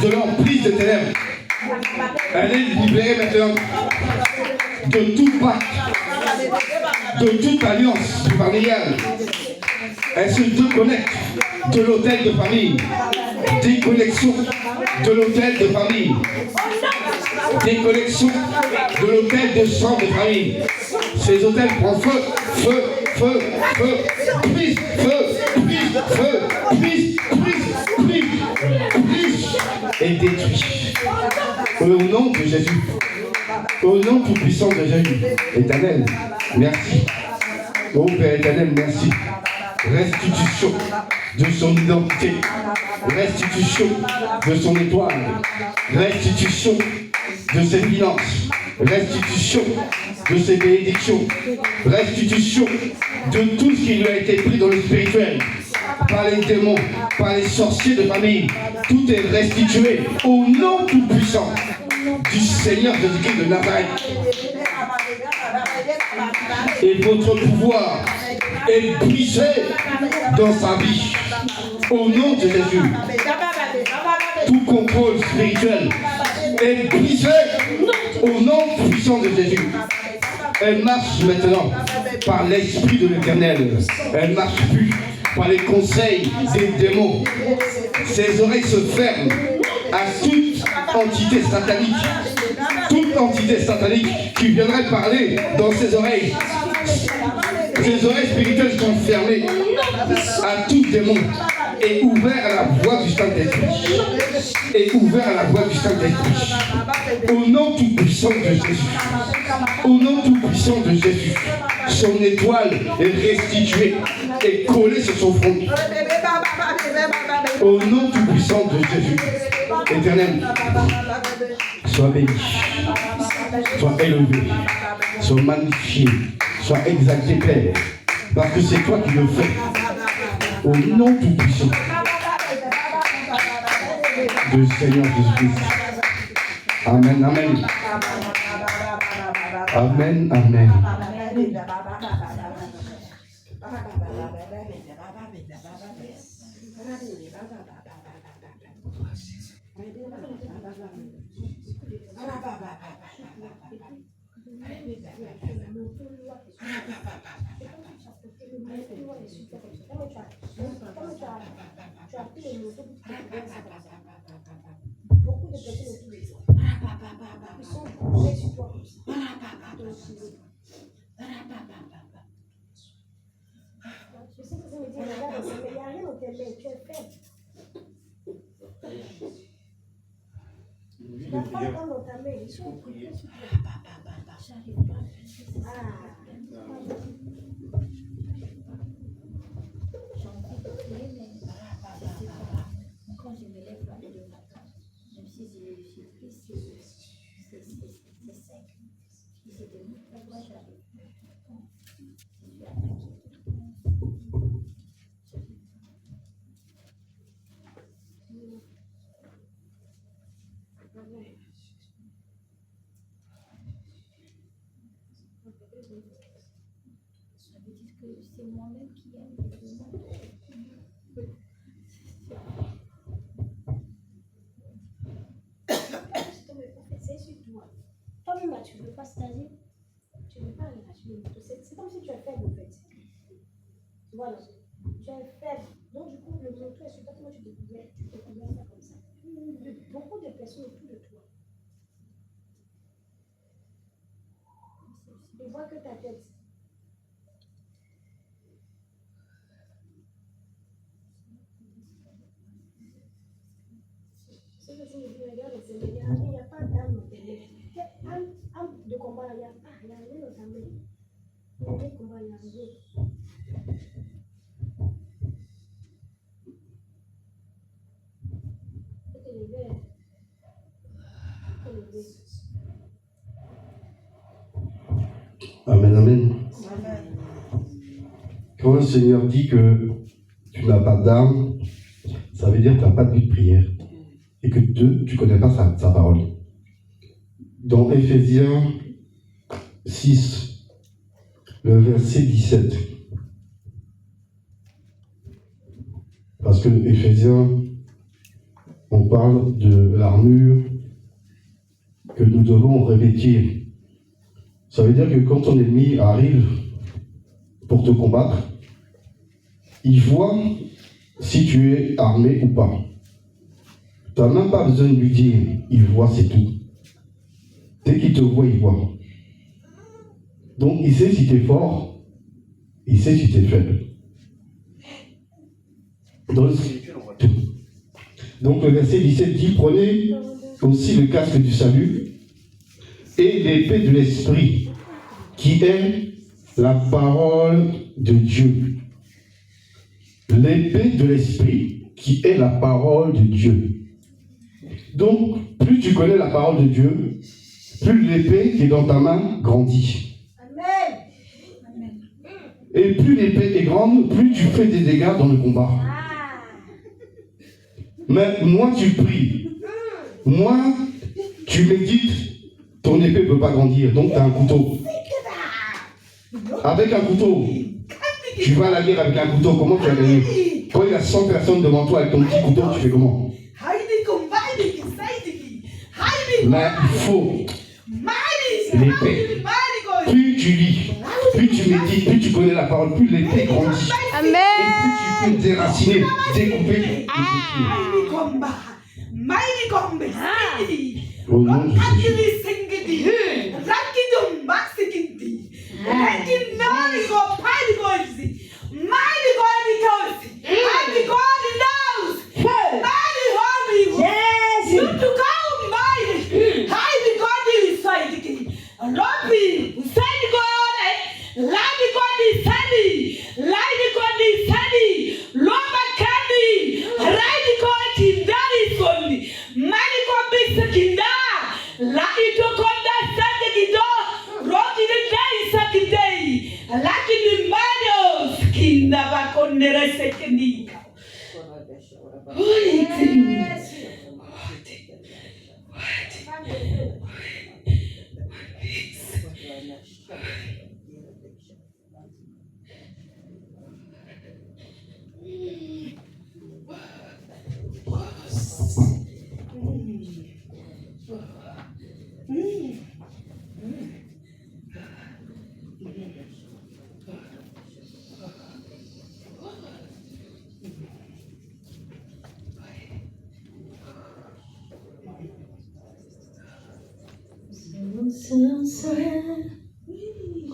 de l'emprise des ténèbres. Allez libérer maintenant de tout pacte, de toute alliance familiale. Elle se déconnecte de l'hôtel de famille. Déconnexion de l'hôtel de famille. Déconnexion de l'hôtel de sang de famille. Ces hôtels prennent feu, feu, feu, feu, prise, feu, prise, feu, prise, prise, prise, prise, et détruit. Au nom de Jésus. Au nom tout-puissant de Jésus. Éternel, merci. Ô Père éternel, merci. Restitution de son identité. Restitution de son étoile. Restitution de ses finances. Restitution de ses bénédictions. Restitution de tout ce qui lui a été pris dans le spirituel. Par les démons, par les sorciers de famille. Tout est restitué au nom tout-puissant du Seigneur Jésus-Christ de Nazareth. Et votre pouvoir est brisé dans sa vie. Au nom de Jésus. Tout contrôle spirituel est brisé au nom puissant de Jésus. Elle marche maintenant par l'Esprit de l'Éternel. Elle ne marche plus par les conseils des démons. Ses oreilles se ferment à toute entité satanique. Toute entité satanique qui viendrait parler dans ses oreilles. Ses oreilles spirituelles sont fermées à tout démon et ouvert à la voix du Saint-Esprit. Et ouvert à la voix du Saint-Esprit. Au nom tout-puissant de Jésus. Au nom tout-puissant de Jésus. Son étoile est restituée et collée sur son front. Au nom tout-puissant de Jésus. Éternel, sois béni, sois élevé, sois magnifié, sois exalté, Père, parce que c'est toi qui le fais. Au nom tout-puissant du Seigneur Jésus-Christ. Amen, amen. Amen, amen. Beaucoup de personnes utilisent. Ils sont bourrés sur toi. Quand je me lève le matin, même si j'ai pris c'est sec. Si c'était bon, pourquoi j'arrive? Ça veut dire que c'est moi-même qui aime le monde. C'est sur toi. Toi-même là, tu ne veux pas stager. Tu ne veux pas aller lâcher le moto. C'est comme si tu es faible en fait. Voilà. Tu es faible. Donc du coup, le moto est sur toi. Comment tu découvres ça comme ça? Beaucoup de personnes autour de toi. Ils voient que ta tête. C'est que si je dis, regarde, c'est il n'y a pas d'âme de combat, il n'y a pas, il y a rien dans ta main. Il y a rien de combat, il y a rien. Amen, amen. Quand le Seigneur dit que tu n'as pas d'âme, ça veut dire que tu n'as pas de vie de prière. Et que tu ne connais pas sa parole. Dans Éphésiens 6, le verset 17. Parce que Éphésiens, on parle de l'armure que nous devons revêtir. Ça veut dire que quand ton ennemi arrive pour te combattre, il voit si tu es armé ou pas. Tu n'as même pas besoin de lui dire, il voit, c'est tout. Dès qu'il te voit, il voit. Donc il sait si tu es fort, il sait si tu es faible. Donc le verset 17 dit, prenez aussi le casque du salut et l'épée de l'esprit, qui est la parole de Dieu. L'épée de l'esprit, qui est la parole de Dieu. Donc, plus tu connais la parole de Dieu, plus l'épée qui est dans ta main grandit. Amen. Et plus l'épée est grande, plus tu fais des dégâts dans le combat. Mais moins tu pries, moins tu médites, ton épée ne peut pas grandir. Donc tu as un couteau. Avec un couteau, tu vas à la guerre avec un couteau, comment tu vas gagner? Quand il y a 100 personnes devant toi avec ton petit couteau, tu fais comment? Mais il faut l'épée. Plus tu lis, plus tu médites, plus tu connais la parole, plus l'épée grandit. Amen. Et plus tu peux déraciner, découper. Au nom de Jésus.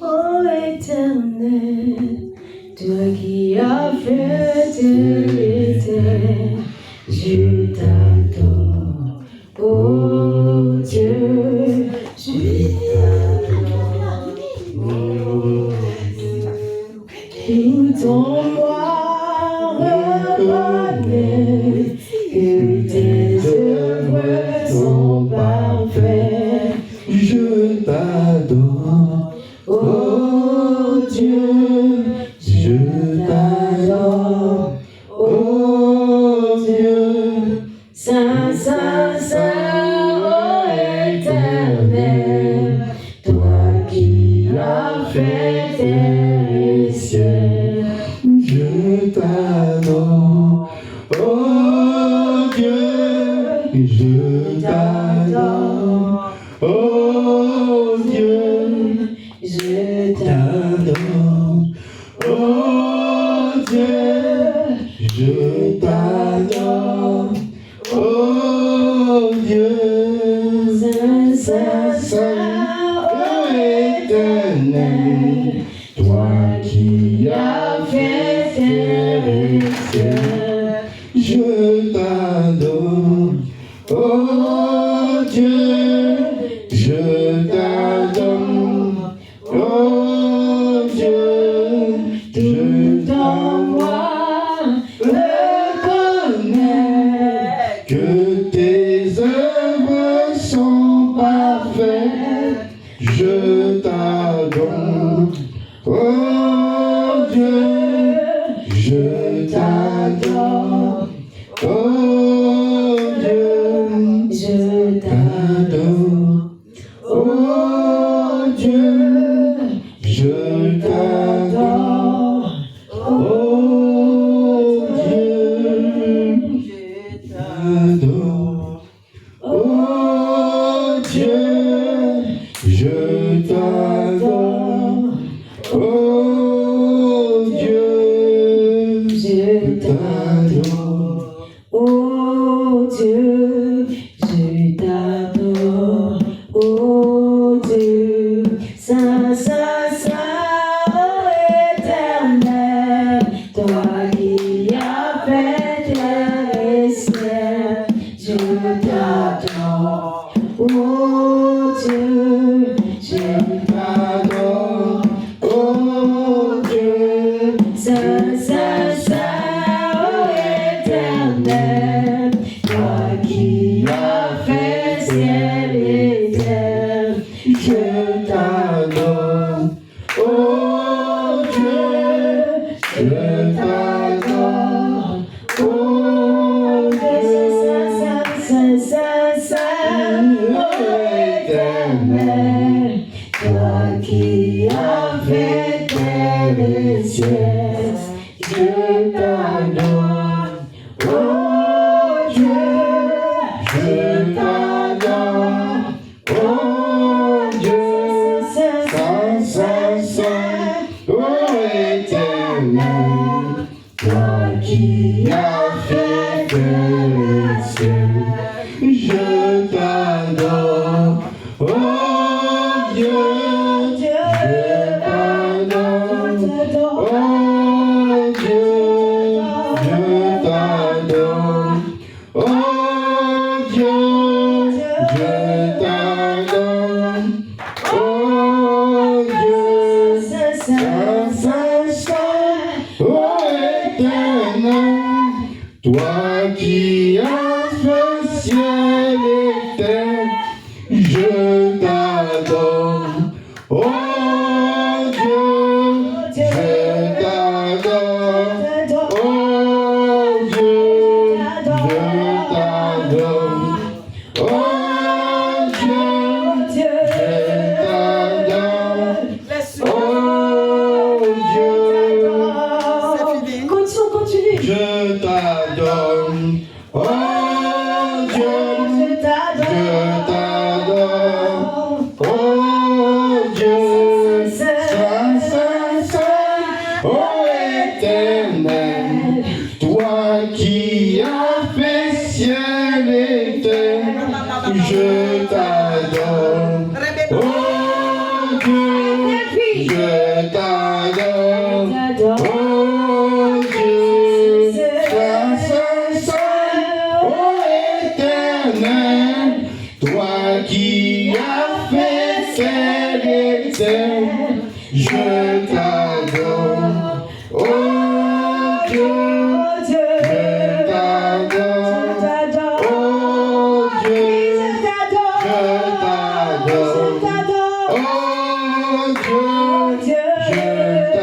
Ô éternel, toi qui as fait terre, je t'adore. Oh Dieu, je t'adore. Tout en moi reconnaît que tes œuvres sont parfaites. Je t'adore. Oh Dieu, Je t'adore. oh Dieu, Saint, Saint, Saint, oh éternel, toi qui as fait terre et ciel. Je t'adore. Oh Dieu, je t'adore. Oh Dieu, Je t'adore. t'adore. Oh Dieu, je t'adore. Oh Dieu, Saint, Saint, Saint, Saint, oh éternel, toi qui as fait terre et ciel, je t'adore. Oh Dieu, je t'adore. Oh Dieu, je tout en moi reconnaît que tes œuvres sont parfaites. Je t'adore. Oh Dieu, je t'adore. Oh Dieu, je t'adore. t'adore. Oh Dieu, je t'adore. Oh Dieu, je t'adore. Oh Dieu, je t'adore. Oh Dieu, Je t'adore. Oh Dieu, je t'adore. Oh Dieu, Saint, Saint, Saint, oh éternel, toi qui as fait terre et ciel, je t'adore. Oh Dieu, je t'adore. Oh Dieu, Saint, Saint, Saint, oh éternel, toi qui as fait ciel et terre, je t'adore. Oh Dieu, je t'adore. Oh Dieu, Saint, Saint, Saint, Saint, oh éternel, toi qui as fait terre et ciel, je t'adore. Oh Dieu, je t'adore. Oh Dieu, Saint, Saint, Saint, oh éternel, toi qui as fait terre et ciel, je t'adore. Oh Dieu, je t'adore. Oh Dieu, je t'adore. Oh Dieu, je t'adore. Oh Dieu, Saint, Saint, Saint, Saint, oh éternel, toi qui as fait ciel et terre, je t'adore. Oh Dieu, je t'adore. Oh Dieu, je t'adore. Oh Dieu, je t'adore. Oh Dieu, Continue. je t'adore. Oh Dieu, Je t'adore. oh Dieu, Saint, Saint, Saint, oh éternel, toi qui as fait ciel et terre, je t'adore. Oh Dieu, je t'adore. Oh Dieu, je t'adore. Oh Dieu, je t'adore. Oh Dieu, je t'adore. Oh Dieu, je t'adore. Oh Dieu, je t'adore.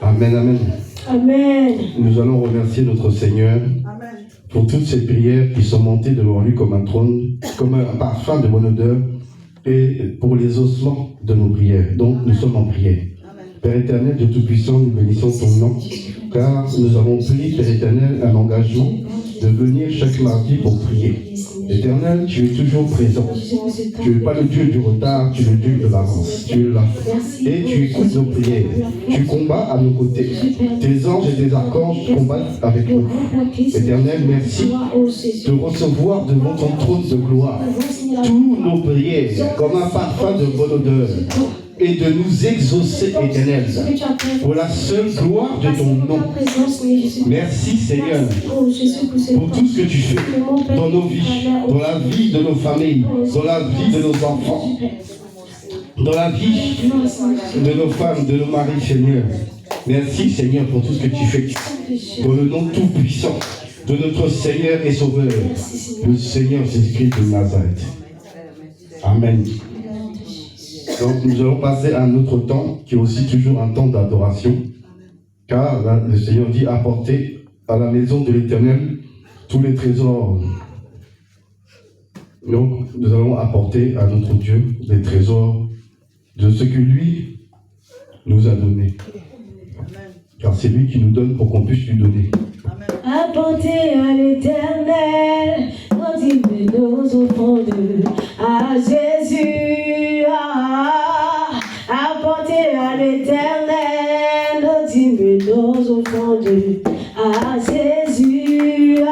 Amen, amen. Amen. Nous allons remercier notre Seigneur pour toutes ces prières qui sont montées devant lui comme un trône, comme un parfum de bonne odeur, et pour les ossements de nos prières. Donc nous sommes en prière. Père éternel, Dieu Tout-Puissant, nous bénissons ton nom, car nous avons pris, Père éternel, un engagement de venir chaque mardi pour prier. Éternel, tu es toujours présent. Tu n'es pas le Dieu du retard, tu es le Dieu de l'avance. Tu es là. Et tu écoutes nos prières. Tu combats à nos côtés. Tes anges et tes archanges combattent avec nous. Éternel, merci de recevoir devant ton trône de gloire tous nos prières comme un parfum de bonne odeur, et de nous exaucer, Éternel, pour la seule gloire de ton nom. Merci, Seigneur, pour tout ce que tu fais dans nos vies, dans la vie de nos familles, dans la vie de nos enfants, dans la vie de nos femmes, de nos maris, Seigneur. Merci, Seigneur, pour tout ce que tu fais, dans le nom tout-puissant de notre Seigneur et Sauveur, le Seigneur Jésus-Christ de Nazareth. Amen. Donc nous allons passer à un autre temps qui est aussi toujours un temps d'adoration, car là, le Seigneur dit apportez à la maison de l'Éternel tous les trésors. Donc nous allons apporter à notre Dieu les trésors de ce que lui nous a donné, car c'est lui qui nous donne pour qu'on puisse lui donner. Apportez à l'Éternel nos dîmes, nos offrandes, à Jésus. Apportez à l'Éternel nos dîmes, nos offrandes, à Jésus.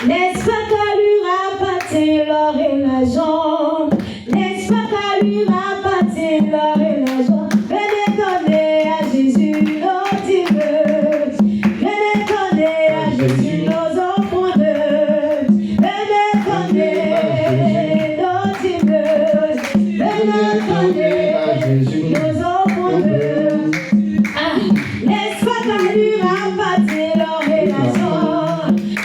N'est-ce pas qu'à lui rapater l'or et l'argent? N'est-ce pas qu'à lui rapater l'or et l'argent? Venez donner à Jésus nos dîmes. Jésus nos offrandes, venez donner nos dîmes. donner à Jésus nos offrandes. Ah, laisse pas ta lui rabattre leur relation.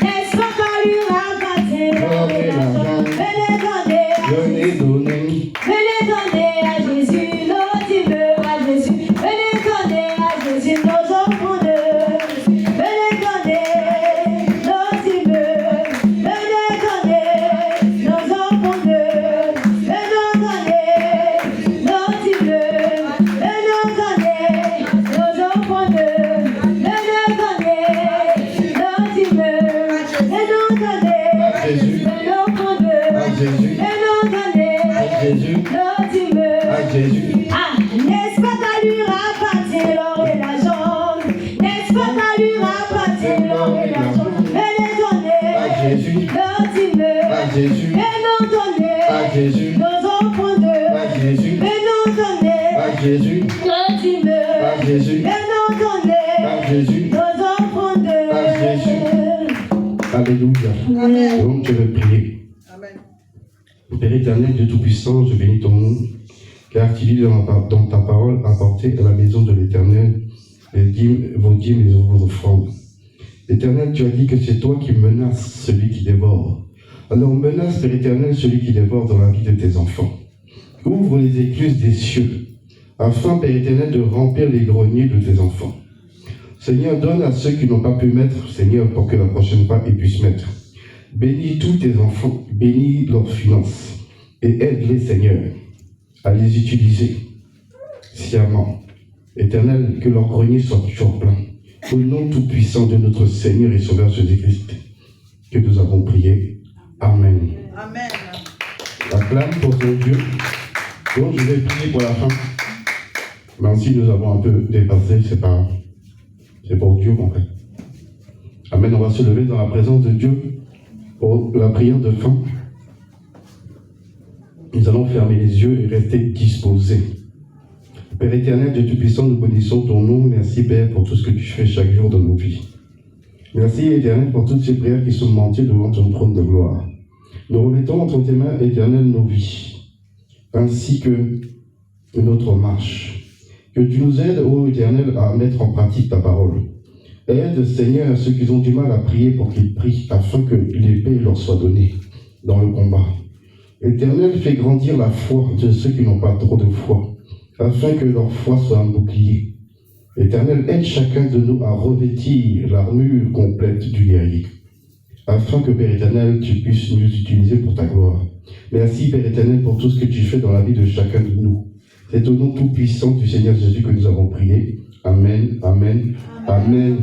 Laisse pas ta lui rabattre leur relation. Venez donner à Jésus nos dîmes, à Jésus. Venez donner à Jésus nos offrandes. Venez donner nos dîmes. Venez donner nos offrandes. Venez donner nos dîmes. Venez donner nos offrandes. Venez donner nos dîmes. Venez donner à Jésus, nos offrandes. à Jésus, Venez donner à Jésus, nos dîmes. à Jésus. Ah, n'est-ce pas ta lui rabattre l'or et l'argent? N'est-ce pas ta lui rabattre l'or et l'argent? Venez donner À Jésus, nos dîmes. à Jésus, Venez donner à Jésus, nos offrandes. à Jésus, Venez donner à Jésus, nos dîmes. à Jésus, Venez donner à Jésus, nos offrandes. à Jésus. Alléluia. Donc je vais prier. Père éternel, Dieu Tout-Puissant, je bénis ton nom, car tu dis dans ta parole, apportez à la maison de l'Éternel vos dîmes et vos offrandes. Éternel, tu as dit que c'est toi qui menaces celui qui dévore. Alors menace, Père éternel, celui qui dévore dans la vie de tes enfants. Ouvre les écluses des cieux, afin, Père éternel, de remplir les greniers de tes enfants. Seigneur, donne à ceux qui n'ont pas pu mettre, Seigneur, pour que la prochaine fois ils puissent mettre. Bénis tous tes enfants, bénis leurs finances, et aide-les, Seigneur, à les utiliser sciemment. Éternel, que leur grenier soit toujours plein. Au nom tout-puissant de notre Seigneur et Sauveur Jésus-Christ, que nous avons prié. Amen. Amen. Acclame pour ton Dieu. Donc je vais prier pour la fin. Même si nous avons un peu dépassé, c'est pour Dieu en fait. Amen. On va se lever dans la présence de Dieu pour la prière de fin. Nous allons fermer les yeux et rester disposés. Père éternel, Dieu Tout-Puissant, nous bénissons ton nom. Merci Père pour tout ce que tu fais chaque jour dans nos vies. Merci Éternel pour toutes ces prières qui sont montées devant ton trône de gloire. Nous remettons entre tes mains, Éternel, nos vies, ainsi que notre marche. Que tu nous aides, ô Éternel, à mettre en pratique ta parole. Aide, Seigneur, ceux qui ont du mal à prier pour qu'ils prient, afin que l'épée leur soit donnée dans le combat. Éternel, fais grandir la foi de ceux qui n'ont pas trop de foi, afin que leur foi soit un bouclier. Éternel, aide chacun de nous à revêtir l'armure complète du guerrier, afin que, Père éternel, tu puisses nous utiliser pour ta gloire. Merci, Père éternel, pour tout ce que tu fais dans la vie de chacun de nous. C'est au nom tout-puissant du Seigneur Jésus que nous avons prié. Amen, amen, amen.